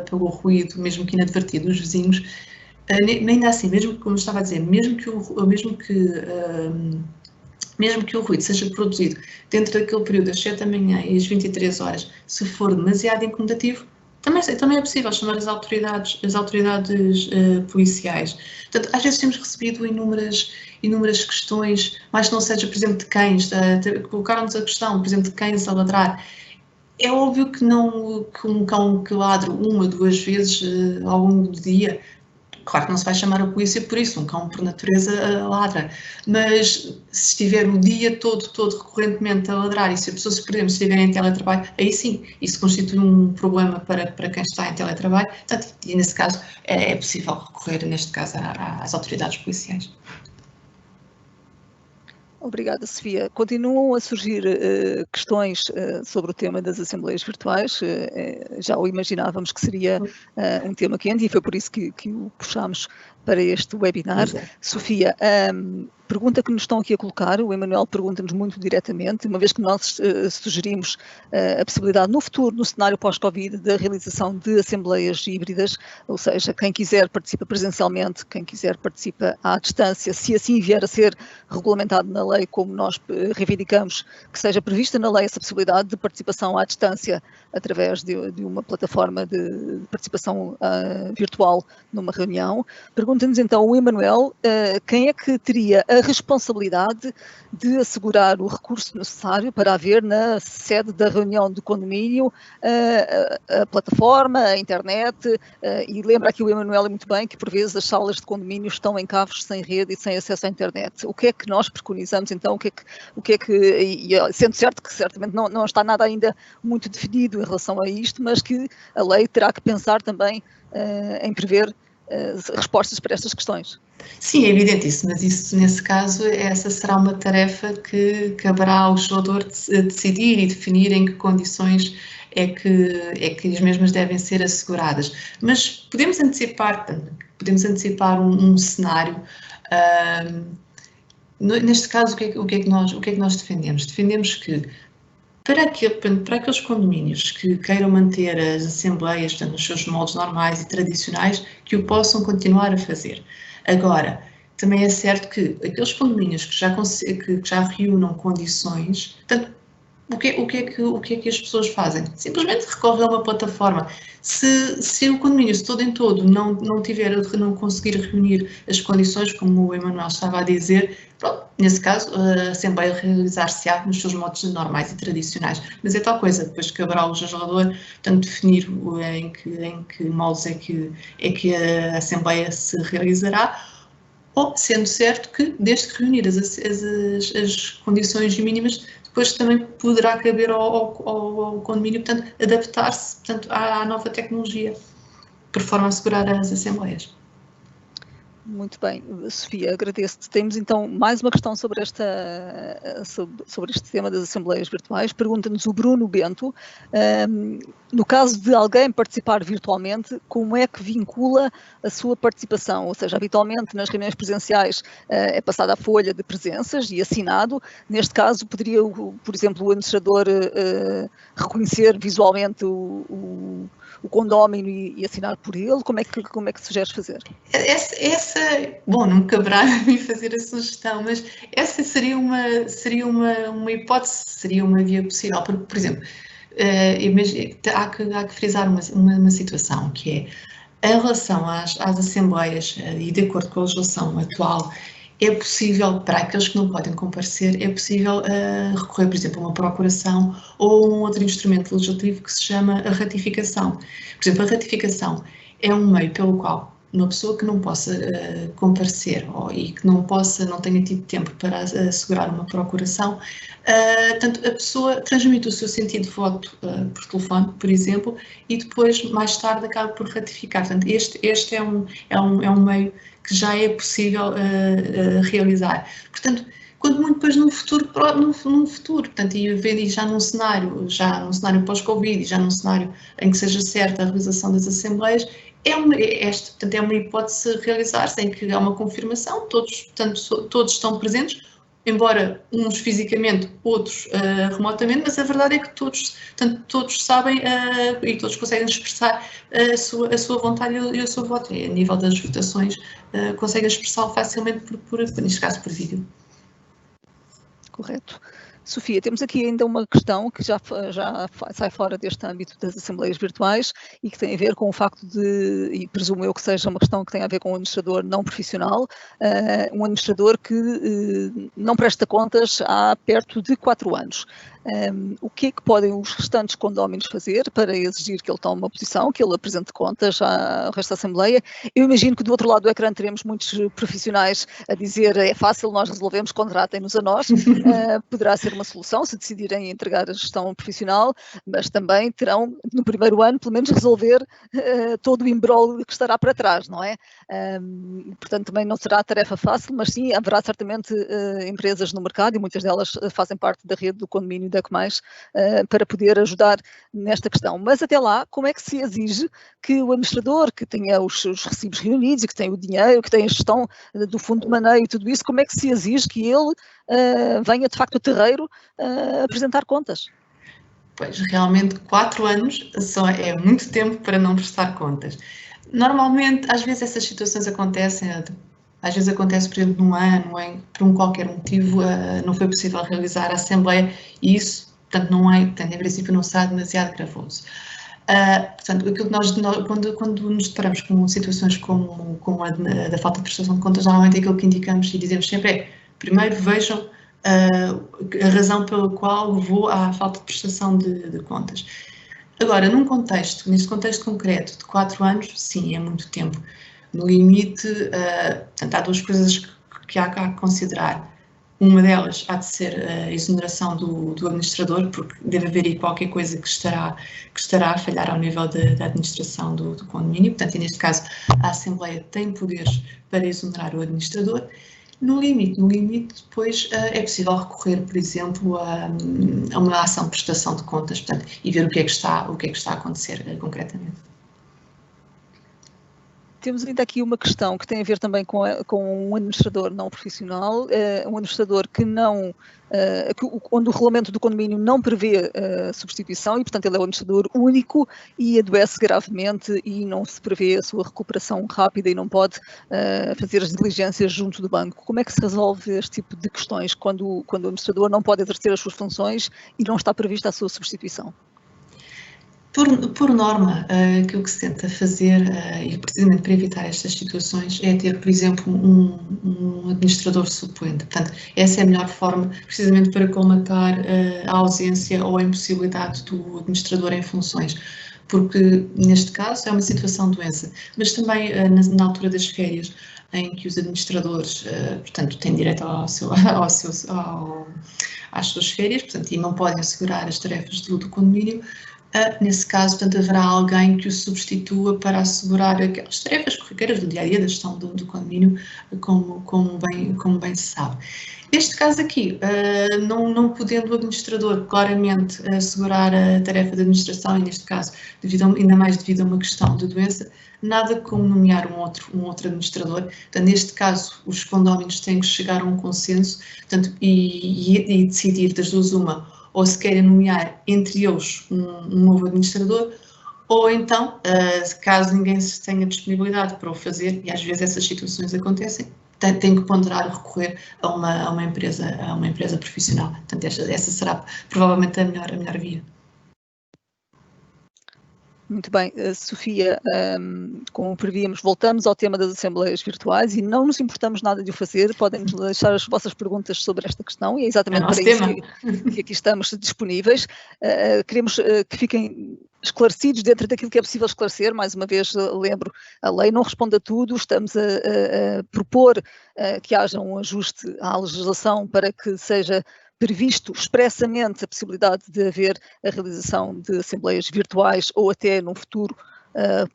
Speaker 2: pelo ruído, mesmo que inadvertido, dos vizinhos. Ainda assim, mesmo que, como estava a dizer, mesmo que o ruído seja produzido dentro daquele período das 7 da manhã e às 23 horas, se for demasiado incomodativo, também é possível chamar as autoridades policiais. Portanto, às vezes temos recebido inúmeras questões, mas não seja, por exemplo, de cães, colocaram-nos a questão, por exemplo, de cães a ladrar. É óbvio que um cão que ladra uma, 2 vezes ao longo do dia, claro que não se vai chamar a polícia por isso, um cão por natureza ladra, mas se estiver o dia todo recorrentemente a ladrar e se a pessoa, por exemplo, estiver em teletrabalho, aí sim, isso constitui um problema para quem está em teletrabalho, portanto, e nesse caso é possível recorrer, neste caso, às autoridades policiais.
Speaker 1: Obrigada, Sofia. Continuam a surgir questões sobre o tema das assembleias virtuais. Já o imaginávamos que seria um tema quente e foi por isso que o puxámos para este webinar. Sofia, pergunta que nos estão aqui a colocar, o Emanuel pergunta-nos muito diretamente, uma vez que nós sugerimos a possibilidade no futuro, no cenário pós-Covid, da realização de assembleias híbridas, ou seja, quem quiser participa presencialmente, quem quiser participa à distância, se assim vier a ser regulamentado na lei, como nós reivindicamos, que seja prevista na lei essa possibilidade de participação à distância através de uma plataforma de participação virtual numa reunião. Pergunta Pergunta-nos então o Emanuel, quem é que teria a responsabilidade de assegurar o recurso necessário para haver na sede da reunião do condomínio a plataforma, a internet, e lembra aqui o Emanuel muito bem que por vezes as salas de condomínio estão em caves sem rede e sem acesso à internet. O que é que nós preconizamos então, sendo certo que certamente não está nada ainda muito definido em relação a isto, mas que a lei terá que pensar também em prever respostas para estas questões.
Speaker 2: Sim, é evidente isso, mas isso, nesse caso, essa será uma tarefa que caberá ao legislador decidir e definir em que condições é que as mesmas devem ser asseguradas. Mas podemos antecipar um cenário. Neste caso, o que é que nós defendemos? Defendemos que para aqueles condomínios que queiram manter as assembleias, portanto, nos seus moldes normais e tradicionais, que o possam continuar a fazer. Agora, também é certo que aqueles condomínios que já reúnam condições, portanto, o que é que as pessoas fazem? Simplesmente recorrem a uma plataforma. Se o condomínio, se todo em todo, não conseguir reunir as condições, como o Emanuel estava a dizer, pronto, nesse caso, a Assembleia realizar-se-á nos seus modos normais e tradicionais. Mas é tal coisa, depois caberá ao legislador, portanto, definir em que moldes é que a Assembleia se realizará, ou sendo certo que, desde que reunir as condições mínimas, depois também poderá caber ao condomínio, portanto, adaptar-se, portanto, à nova tecnologia, por forma a assegurar as assembleias.
Speaker 1: Muito bem, Sofia, agradeço-te. Temos então mais uma questão sobre este tema das assembleias virtuais. Pergunta-nos o Bruno Bento, no caso de alguém participar virtualmente, como é que vincula a sua participação? Ou seja, habitualmente nas reuniões presenciais é passada a folha de presenças e assinado. Neste caso, poderia, por exemplo, o administrador reconhecer visualmente o condómino e assinar por ele? Como é que sugeres fazer?
Speaker 2: Bom, não me caberá a mim fazer a sugestão, mas essa seria uma hipótese, seria uma via possível. Porque, por exemplo, há que frisar uma situação, que é, em relação às assembleias, e de acordo com a legislação atual, é possível, para aqueles que não podem comparecer, é possível recorrer, por exemplo, a uma procuração ou um outro instrumento legislativo que se chama a ratificação. Por exemplo, a ratificação é um meio pelo qual uma pessoa que não possa comparecer e que não tenha tido tempo para assegurar uma procuração, portanto, a pessoa transmite o seu sentido de voto por telefone, por exemplo, e depois, mais tarde, acaba por ratificar. Portanto, este é um meio que já é possível realizar. Portanto, quanto muito depois num futuro, portanto, e já num cenário pós-Covid, e já num cenário em que seja certa a realização das assembleias, portanto, é uma hipótese realizar-se em que há uma confirmação, todos estão presentes, embora uns fisicamente, outros remotamente, mas a verdade é que todos sabem e todos conseguem expressar a sua vontade e o seu voto. E a nível das votações, conseguem expressá-lo facilmente, neste caso, por vídeo.
Speaker 1: Correto. Sofia, temos aqui ainda uma questão que já sai fora deste âmbito das assembleias virtuais e que tem a ver com o facto e presumo eu que seja uma questão que tem a ver com um administrador não profissional, um administrador que não presta contas há perto de 4 anos. O que é que podem os restantes condóminos fazer para exigir que ele tome uma posição, que ele apresente contas ao resto da Assembleia? Eu imagino que do outro lado do ecrã teremos muitos profissionais a dizer é fácil, nós resolvemos, contratem-nos a nós. Poderá ser uma solução se decidirem entregar a gestão profissional, mas também terão no primeiro ano pelo menos resolver todo o imbróglio que estará para trás, não é? Portanto também não será tarefa fácil, mas sim haverá certamente empresas no mercado e muitas delas fazem parte da rede do condomínio DEC+, para poder ajudar nesta questão. Mas até lá, como é que se exige que o administrador, que tenha os recibos reunidos e que tenha o dinheiro, que tenha a gestão do fundo de maneio e tudo isso, como é que se exige que ele venha de facto a terreiro apresentar contas?
Speaker 2: Pois, realmente 4 anos só é muito tempo para não prestar contas. Normalmente, às vezes essas situações acontecem, às vezes acontece, por exemplo, num ano em que, por qualquer motivo, não foi possível realizar a Assembleia e isso, portanto, em princípio, não será demasiado gravoso. Portanto, aquilo que quando nos deparamos com situações como a da falta de prestação de contas, normalmente aquilo que indicamos e dizemos sempre é, primeiro vejam a razão pela qual levou à falta de prestação de contas. Agora, neste contexto concreto de 4 anos, sim, é muito tempo. No limite, portanto, há 2 coisas que há que considerar. Uma delas há de ser a exoneração do administrador, porque deve haver aí qualquer coisa que estará a falhar ao nível da administração do condomínio. Portanto, e neste caso, a Assembleia tem poderes para exonerar o administrador. No limite, depois é possível recorrer, por exemplo, a uma ação de prestação de contas, portanto, e ver o que é que está a acontecer concretamente.
Speaker 1: Temos ainda aqui uma questão que tem a ver também com um administrador não profissional, um administrador que não, onde o regulamento do condomínio não prevê substituição e, portanto, ele é um administrador único e adoece gravemente e não se prevê a sua recuperação rápida e não pode fazer as diligências junto do banco. Como é que se resolve este tipo de questões quando o administrador não pode exercer as suas funções e não está prevista a sua substituição?
Speaker 2: Por norma, aquilo que se tenta fazer, e precisamente para evitar estas situações, é ter, por exemplo, um administrador suplente. Portanto, essa é a melhor forma, precisamente para colmatar a ausência ou a impossibilidade do administrador em funções. Porque, neste caso, é uma situação de doença, mas também na altura das férias, em que os administradores, portanto, têm direito às suas férias, portanto, e não podem assegurar as tarefas do condomínio. Nesse caso, portanto, haverá alguém que o substitua para assegurar aquelas tarefas corriqueiras do dia-a-dia da gestão do condomínio, como bem se sabe. Neste caso aqui, não podendo o administrador claramente assegurar a tarefa de administração, e neste caso, ainda mais devido a uma questão de doença, nada como nomear um outro administrador. Portanto, neste caso, os condóminos têm que chegar a um consenso, portanto, e decidir das duas uma, ou se querem nomear entre eles um novo administrador, ou então, caso ninguém tenha disponibilidade para o fazer, e às vezes essas situações acontecem, tem que ponderar recorrer a uma empresa profissional. Portanto, essa será provavelmente a melhor via.
Speaker 1: Muito bem, Sofia, como prevíamos, voltamos ao tema das assembleias virtuais e não nos importamos nada de o fazer, podem deixar as vossas perguntas sobre esta questão e é exatamente para isso que aqui estamos disponíveis. Queremos que fiquem esclarecidos dentro daquilo que é possível esclarecer. Mais uma vez, lembro, a lei não responde a tudo, estamos a propor que haja um ajuste à legislação para que seja previsto expressamente a possibilidade de haver a realização de assembleias virtuais ou até no futuro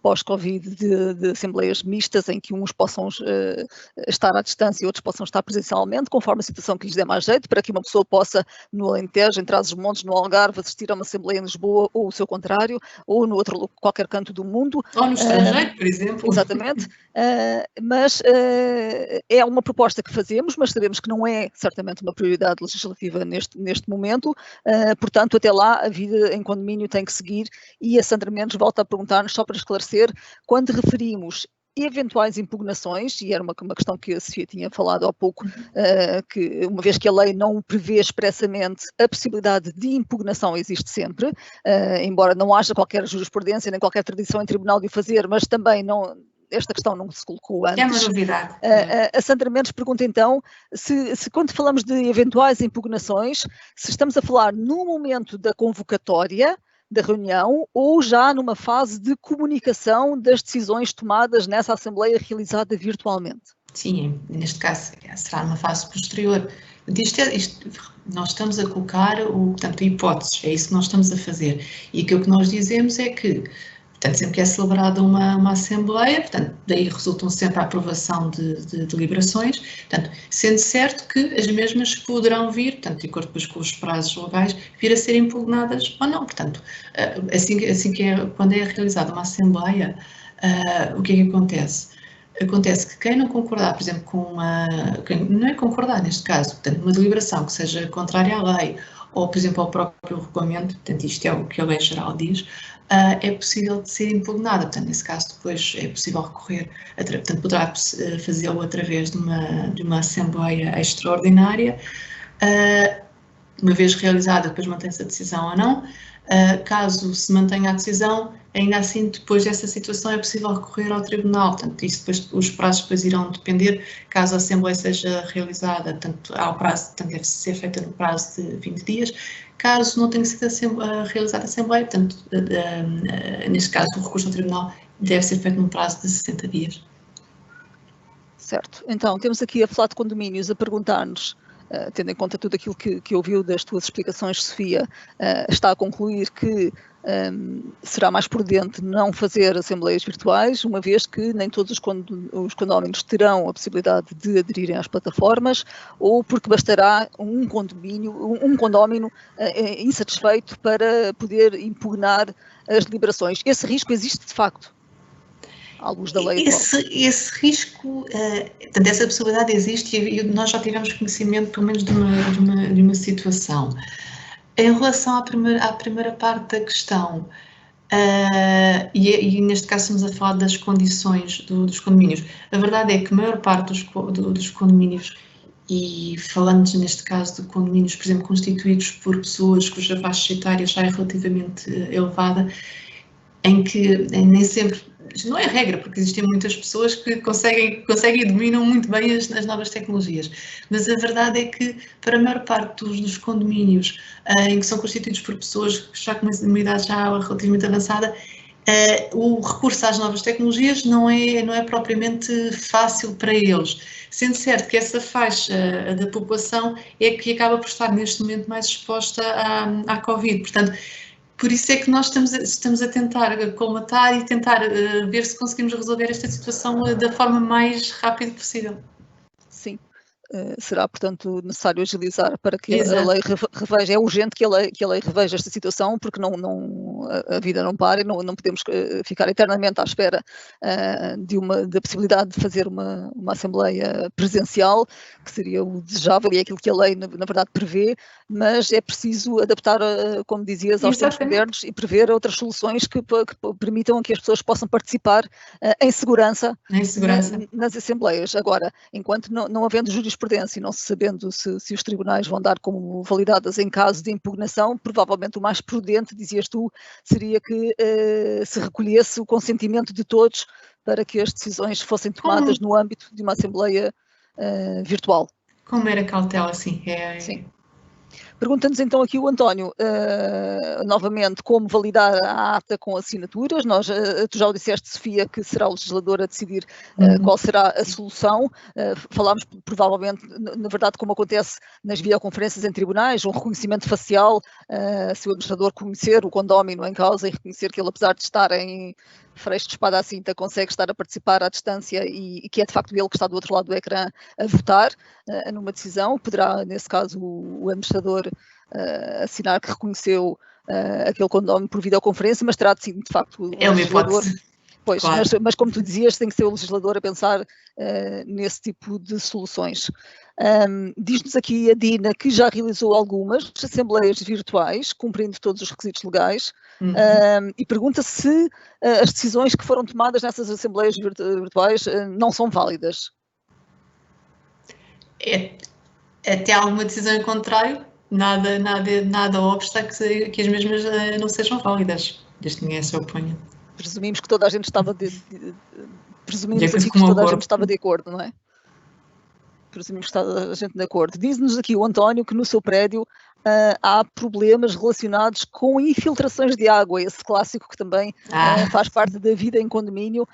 Speaker 1: pós-Covid de assembleias mistas em que uns possam estar à distância e outros possam estar presencialmente, conforme a situação que lhes der mais jeito, para que uma pessoa possa no Alentejo, em Trás-os-Montes, no Algarve, assistir a uma assembleia em Lisboa ou o seu contrário, ou no outro qualquer canto do mundo.
Speaker 2: Ou no estrangeiro, por exemplo.
Speaker 1: Exatamente. Mas é uma proposta que fazemos, mas sabemos que não é certamente uma prioridade legislativa neste momento, portanto, até lá a vida em condomínio tem que seguir e a Sandra Mendes volta a perguntar-nos só para esclarecer, quando referimos eventuais impugnações, e era uma questão que a Sofia tinha falado há pouco, que uma vez que a lei não prevê expressamente, a possibilidade de impugnação existe sempre, embora não haja qualquer jurisprudência nem qualquer tradição em tribunal de o fazer, mas também não... Esta questão não se colocou antes.
Speaker 2: É uma novidade.
Speaker 1: A Sandra Mendes pergunta então, se quando falamos de eventuais impugnações, se estamos a falar no momento da convocatória da reunião ou já numa fase de comunicação das decisões tomadas nessa assembleia realizada virtualmente?
Speaker 2: Sim, neste caso será numa fase posterior. Nós estamos a colocar portanto, hipóteses, é isso que nós estamos a fazer. E aquilo que nós dizemos é que, portanto, sempre que é celebrada uma assembleia, portanto, daí resultam sempre a aprovação de deliberações, portanto, sendo certo que as mesmas poderão vir, portanto, de acordo depois com os prazos legais, vir a ser impugnadas ou não. Portanto, quando é realizada uma assembleia, o que é que acontece? Acontece que quem não concordar, por exemplo, não é concordar neste caso, portanto, uma deliberação que seja contrária à lei, ou, por exemplo, ao próprio regulamento, portanto, isto é o que a lei geral diz, é possível de ser impugnada. Portanto, nesse caso, depois é possível recorrer, portanto, poderá fazê-lo através de uma assembleia extraordinária, uma vez realizada, depois mantém-se a decisão ou não. Caso se mantenha a decisão, ainda assim, depois dessa situação é possível recorrer ao Tribunal. Portanto, isso depois, os prazos depois irão depender. Caso a Assembleia seja realizada, tanto deve ser feita no prazo de 20 dias. Caso não tenha sido realizada a Assembleia, portanto, neste caso, o recurso ao Tribunal deve ser feito num prazo de 60 dias.
Speaker 1: Certo. Então, temos aqui a falar de condomínios a perguntar-nos, tendo em conta tudo aquilo que ouviu das tuas explicações, Sofia, está a concluir que será mais prudente não fazer assembleias virtuais, uma vez que nem todos os condóminos terão a possibilidade de aderirem às plataformas, ou porque bastará um condómino insatisfeito para poder impugnar as deliberações. Esse risco existe de facto, à luz da lei atual.
Speaker 2: Esse risco, portanto, essa possibilidade existe e nós já tivemos conhecimento, pelo menos, de uma situação. Em relação à primeira parte da questão, e neste caso estamos a falar das condições dos condomínios, a verdade é que a maior parte dos condomínios, e falando neste caso de condomínios, por exemplo, constituídos por pessoas cuja faixa etária já é relativamente elevada, em que nem sempre, não é regra, porque existem muitas pessoas que conseguem e dominam muito bem as novas tecnologias, mas a verdade é que para a maior parte dos condomínios em que são constituídos por pessoas que já com uma idade já relativamente avançada, o recurso às novas tecnologias não é propriamente fácil para eles, sendo certo que essa faixa da população é que acaba por estar neste momento mais exposta à Covid, portanto, por isso é que nós estamos a tentar colmatar e tentar ver se conseguimos resolver esta situação da forma mais rápida possível.
Speaker 1: Sim. Será, portanto, necessário agilizar para que
Speaker 2: Exato.
Speaker 1: A lei reveja, é urgente que a lei reveja esta situação, porque a vida não para e não podemos ficar eternamente à espera da possibilidade de fazer uma assembleia presencial, que seria o desejável e é aquilo que a lei, na verdade, prevê, mas é preciso adaptar, como dizias, aos tempos modernos e prever outras soluções que permitam que as pessoas possam participar em segurança. Nas assembleias. Agora, enquanto não havendo jurisprudência e não se sabendo se os tribunais vão dar como validadas em caso de impugnação, provavelmente o mais prudente, dizias tu, seria que se recolhesse o consentimento de todos para que as decisões fossem tomadas no âmbito de uma assembleia virtual.
Speaker 2: Com mera cautela, sim.
Speaker 1: Sim. Pergunta-nos então aqui o António, novamente, como validar a ata com assinaturas. Tu já o disseste, Sofia, que será o legislador a decidir qual será a solução. Falámos provavelmente, na verdade, como acontece nas videoconferências em tribunais, um reconhecimento facial, se o administrador conhecer o condómino em causa e reconhecer que ele, apesar de estar em freixo de espada à cinta, consegue estar a participar à distância e que é de facto ele que está do outro lado do ecrã a votar numa decisão, poderá, nesse caso, o administrador assinar que reconheceu aquele condómino por videoconferência, mas terá de ser, de facto, o legislador. Pois, claro. mas como tu dizias, tem que ser o legislador a pensar nesse tipo de soluções. Diz-nos aqui a Dina que já realizou algumas assembleias virtuais, cumprindo todos os requisitos legais, e pergunta se as decisões que foram tomadas nessas assembleias virtuais não são válidas.
Speaker 2: Até alguma decisão em contrário, nada obsta que as mesmas não sejam válidas, desde que ninguém se oponha.
Speaker 1: Presumimos que toda a gente estava toda a gente estava de acordo, não é? Presumimos que toda a gente de acordo. Diz-nos aqui o António que no seu prédio há problemas relacionados com infiltrações de água, esse clássico que também faz parte da vida em condomínio,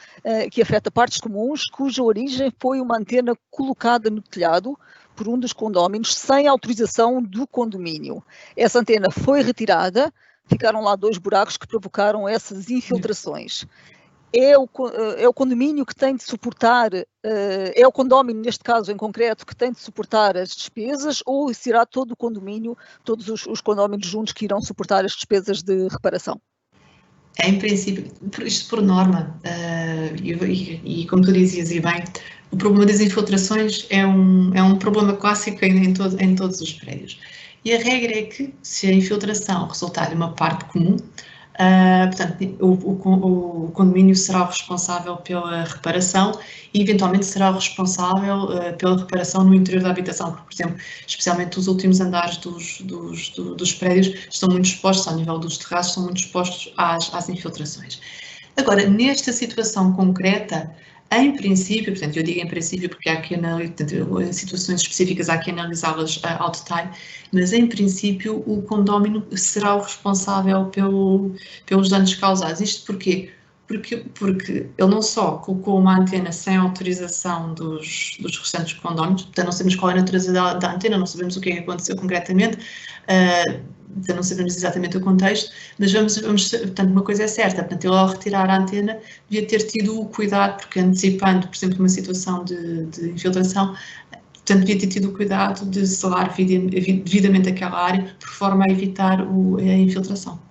Speaker 1: que afeta partes comuns, cuja origem foi uma antena colocada no telhado por um dos condóminos sem autorização do condomínio. Essa antena foi retirada, ficaram lá 2 buracos que provocaram essas infiltrações. É o condomínio que tem de suportar, é o condómino, neste caso em concreto, que tem de suportar as despesas, ou será todo o condomínio, todos os condóminos juntos que irão suportar as despesas de reparação?
Speaker 2: Em princípio, isto por norma, e como tu dizias e bem, o problema das infiltrações é um problema clássico em todos os prédios. E a regra é que, se a infiltração resultar de uma parte comum, Portanto, o condomínio será o responsável pela reparação e, eventualmente, será o responsável pela reparação no interior da habitação, porque, por exemplo, especialmente os últimos andares dos prédios estão muito expostos, ao nível dos terraços, estão muito expostos às infiltrações. Agora, nesta situação concreta, em princípio, portanto, eu digo em princípio porque há que situações específicas há que analisá-las ao detalhe, mas em princípio o condómino será o responsável pelos danos causados. Isto porquê? Porque ele não só colocou uma antena sem autorização dos restantes condóminos, portanto não sabemos qual é a natureza da antena, não sabemos o que é que aconteceu concretamente, não sabemos exatamente o contexto, mas portanto, uma coisa é certa, portanto, ele ao retirar a antena devia ter tido o cuidado, porque antecipando, por exemplo, uma situação de infiltração, portanto, devia ter tido o cuidado de selar devidamente aquela área, por forma a evitar a infiltração.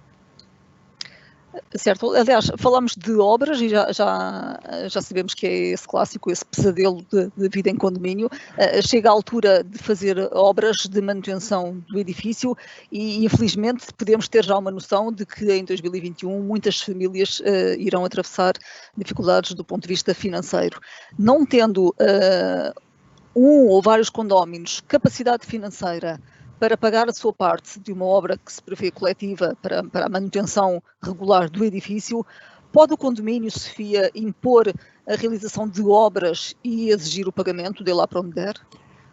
Speaker 1: Certo, aliás, falamos de obras e já sabemos que é esse clássico, esse pesadelo de vida em condomínio. Chega a altura de fazer obras de manutenção do edifício e, infelizmente, podemos ter já uma noção de que em 2021 muitas famílias irão atravessar dificuldades do ponto de vista financeiro. Não tendo um ou vários condóminos capacidade financeira para pagar a sua parte de uma obra que se prevê coletiva para a manutenção regular do edifício, pode o condomínio, Sofia, impor a realização de obras e exigir o pagamento dele lá para onde der?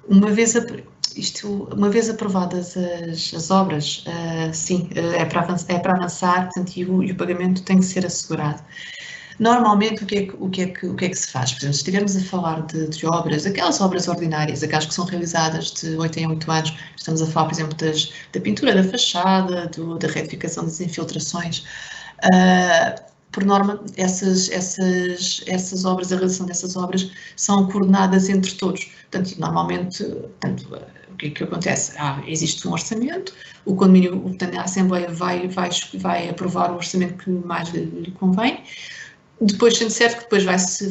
Speaker 2: Uma vez aprovadas as obras, sim, é para avançar, portanto, e o pagamento tem que ser assegurado. Normalmente, o que é que se faz? Por exemplo, se estivermos a falar de obras, aquelas obras ordinárias, aquelas que são realizadas de 8 em 8 anos, estamos a falar, por exemplo, da pintura da fachada, da retificação das infiltrações, por norma, essas obras, a realização dessas obras são coordenadas entre todos. Portanto, normalmente, o que é que acontece? Existe um orçamento, o condomínio, portanto, a Assembleia vai aprovar o orçamento que mais lhe convém. Depois, sendo certo que depois vai-se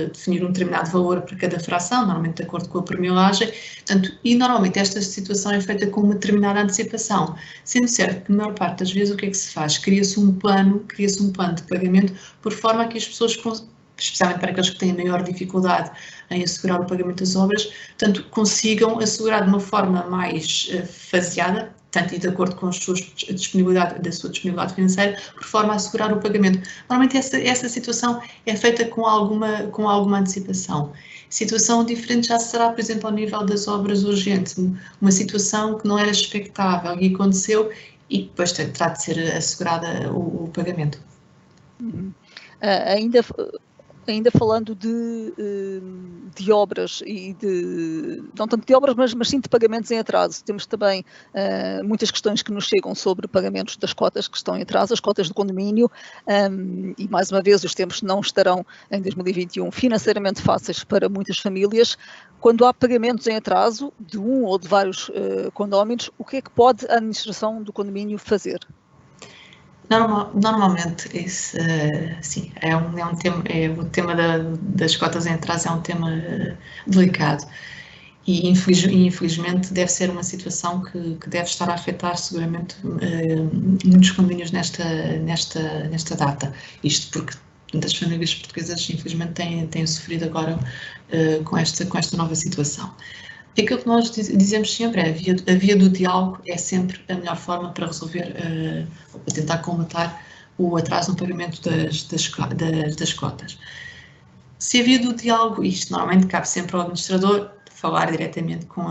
Speaker 2: definir um determinado valor para cada fração, normalmente de acordo com a permilagem, portanto, e normalmente esta situação é feita com uma determinada antecipação, sendo certo que, na maior parte das vezes, o que é que se faz? Cria-se um plano de pagamento, por forma a que as pessoas, especialmente para aqueles que têm maior dificuldade em assegurar o pagamento das obras, portanto, consigam assegurar de uma forma mais faseada, tanto e de acordo com a sua disponibilidade financeira, por forma a assegurar o pagamento. Normalmente essa situação é feita com alguma antecipação. Situação diferente já será, por exemplo, ao nível das obras urgentes, uma situação que não era expectável e aconteceu e depois terá de ser assegurada o pagamento.
Speaker 1: Ainda falando de obras e não tanto de obras, mas sim de pagamentos em atraso. Temos também muitas questões que nos chegam sobre pagamentos das cotas que estão em atraso, as cotas do condomínio, e mais uma vez os tempos não estarão em 2021 financeiramente fáceis para muitas famílias. Quando há pagamentos em atraso de um ou de vários condóminos, o que é que pode a administração do condomínio fazer?
Speaker 2: Normalmente, isso, sim, o tema das cotas em atraso é um tema delicado e infelizmente deve ser uma situação que deve estar a afetar seguramente muitos condomínios nesta data. Isto porque muitas famílias portuguesas infelizmente têm sofrido agora com esta nova situação. Aquilo que nós dizemos sempre é a via do diálogo é sempre a melhor forma para resolver, ou para tentar combater o atraso no pagamento das cotas. Se a via do diálogo, isto normalmente cabe sempre ao administrador falar diretamente com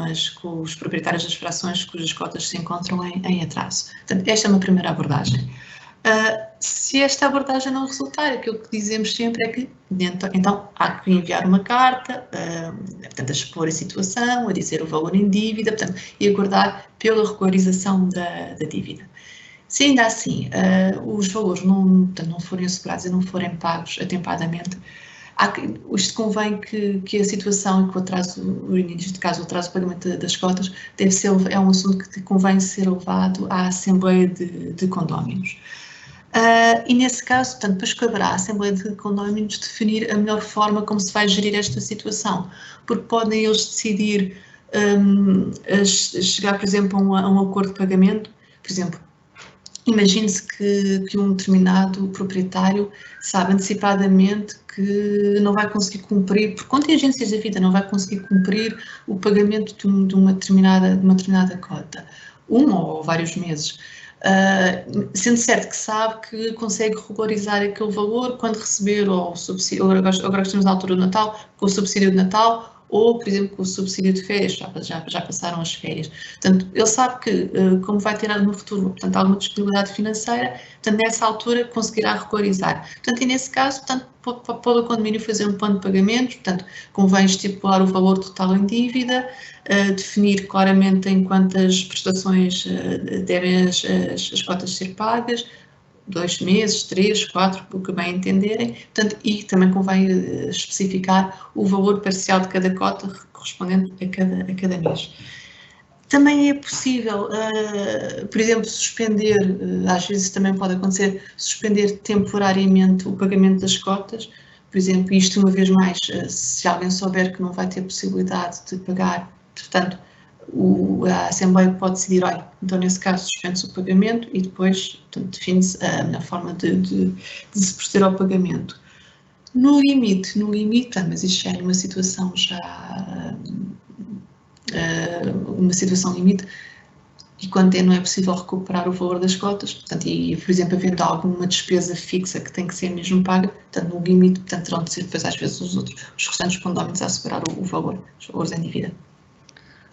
Speaker 2: os proprietários das frações cujas cotas se encontram em atraso. Portanto, esta é uma primeira abordagem. Se esta abordagem não resultar, aquilo que dizemos sempre é que então há que enviar uma carta, portanto, a expor a situação, a dizer o valor em dívida, portanto, e aguardar pela regularização da dívida. Se ainda assim os valores não forem assegurados e não forem pagos atempadamente, isto convém que a situação e que o atraso, neste caso o atraso do pagamento das cotas, é um assunto que convém ser levado à Assembleia de Condóminos. E nesse caso, portanto, depois caberá à Assembleia de Condóminos definir a melhor forma como se vai gerir esta situação, porque podem eles decidir chegar, por exemplo, a um acordo de pagamento, por exemplo, imagine-se que um determinado proprietário sabe antecipadamente que não vai conseguir cumprir, por contingências da vida, não vai conseguir cumprir o pagamento de uma determinada cota, ou vários meses. Sendo certo que sabe que consegue regularizar aquele valor quando receber ou subsídio, agora estamos na altura do Natal, com o subsídio de Natal, ou, por exemplo, com o subsídio de férias, já passaram as férias. Portanto, ele sabe que, como vai ter no futuro, portanto, alguma disponibilidade financeira, portanto, nessa altura conseguirá regularizar. Portanto, e nesse caso, portanto, pode o condomínio fazer um plano de pagamentos, portanto, convém estipular o valor total em dívida, definir claramente em quantas prestações devem as cotas ser pagas, 2 meses, 3, 4, o que bem entenderem, portanto, e também convém especificar o valor parcial de cada cota correspondente a cada mês. Também é possível, por exemplo, suspender, às vezes também pode acontecer, suspender temporariamente o pagamento das cotas, por exemplo, isto uma vez mais, se alguém souber que não vai ter possibilidade de pagar, portanto, a Assembleia pode decidir, olha, então nesse caso suspende-se o pagamento e depois define-se a melhor forma de se proceder ao pagamento. No limite, mas isto já é uma situação uma situação limite, e quando não é possível recuperar o valor das cotas, portanto, e por exemplo, havendo alguma despesa fixa que tem que ser mesmo paga, portanto, no limite, portanto, terão de ser depois às vezes os restantes condóminos a assegurar os valores em dívida.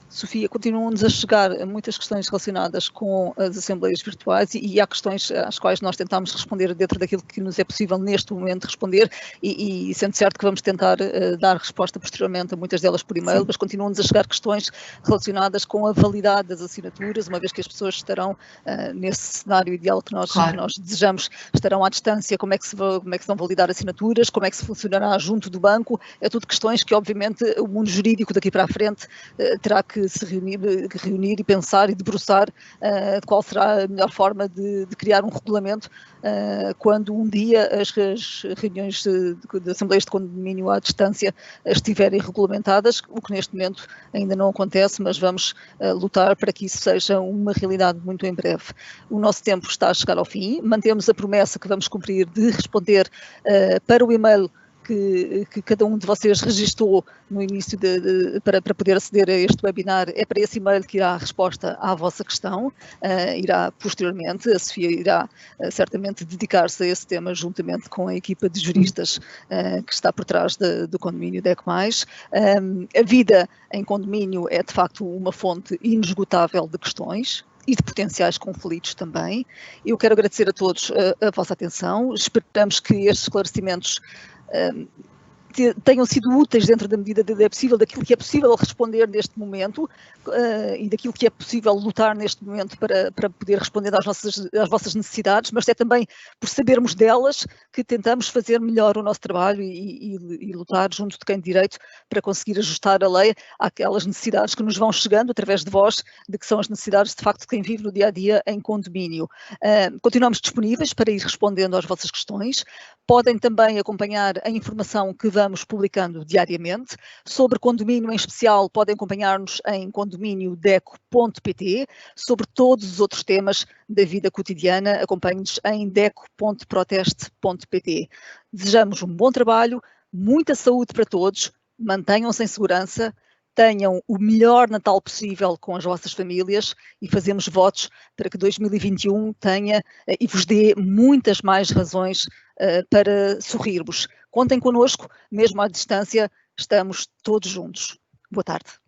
Speaker 1: Sofia, continuam-nos a chegar muitas questões relacionadas com as assembleias virtuais e há questões às quais nós tentamos responder dentro daquilo que nos é possível neste momento responder e sendo certo que vamos tentar dar resposta posteriormente a muitas delas por e-mail, mas continuam-nos a chegar questões relacionadas com a validade das assinaturas, uma vez que as pessoas estarão nesse cenário ideal que nós desejamos, estarão à distância, como é que se vão validar assinaturas, como é que se funcionará junto do banco, é tudo questões que obviamente o mundo jurídico daqui para a frente terá que se reunir e pensar e debruçar qual será a melhor forma de criar um regulamento quando um dia as reuniões de assembleias de condomínio à distância estiverem regulamentadas, o que neste momento ainda não acontece, mas vamos lutar para que isso seja uma realidade muito em breve. O nosso tempo está a chegar ao fim, mantemos a promessa que vamos cumprir de responder para o e-mail que cada um de vocês registou no início para poder aceder a este webinar. É para esse e-mail que irá a resposta à vossa questão, irá posteriormente, a Sofia irá certamente dedicar-se a esse tema juntamente com a equipa de juristas que está por trás do condomínio DECO+. A vida em condomínio é de facto uma fonte inesgotável de questões e de potenciais conflitos também. Eu quero agradecer a todos a vossa atenção, esperamos que estes esclarecimentos tenham sido úteis dentro da medida possível, daquilo que é possível responder neste momento e daquilo que é possível lutar neste momento para poder responder às vossas necessidades, mas é também por sabermos delas que tentamos fazer melhor o nosso trabalho e lutar junto de quem de direito para conseguir ajustar a lei àquelas necessidades que nos vão chegando através de vós, de que são as necessidades de facto de quem vive no dia-a-dia em condomínio. Continuamos disponíveis para ir respondendo às vossas questões. Podem também acompanhar a informação que vamos publicando diariamente. Sobre condomínio em especial, podem acompanhar-nos em condominiodeco.pt. Sobre todos os outros temas da vida cotidiana, acompanhem-nos em deco.proteste.pt. Desejamos um bom trabalho, muita saúde para todos, mantenham-se em segurança, tenham o melhor Natal possível com as vossas famílias e fazemos votos para que 2021 tenha e vos dê muitas mais razões para sorrirmos. Contem connosco, mesmo à distância, estamos todos juntos. Boa tarde.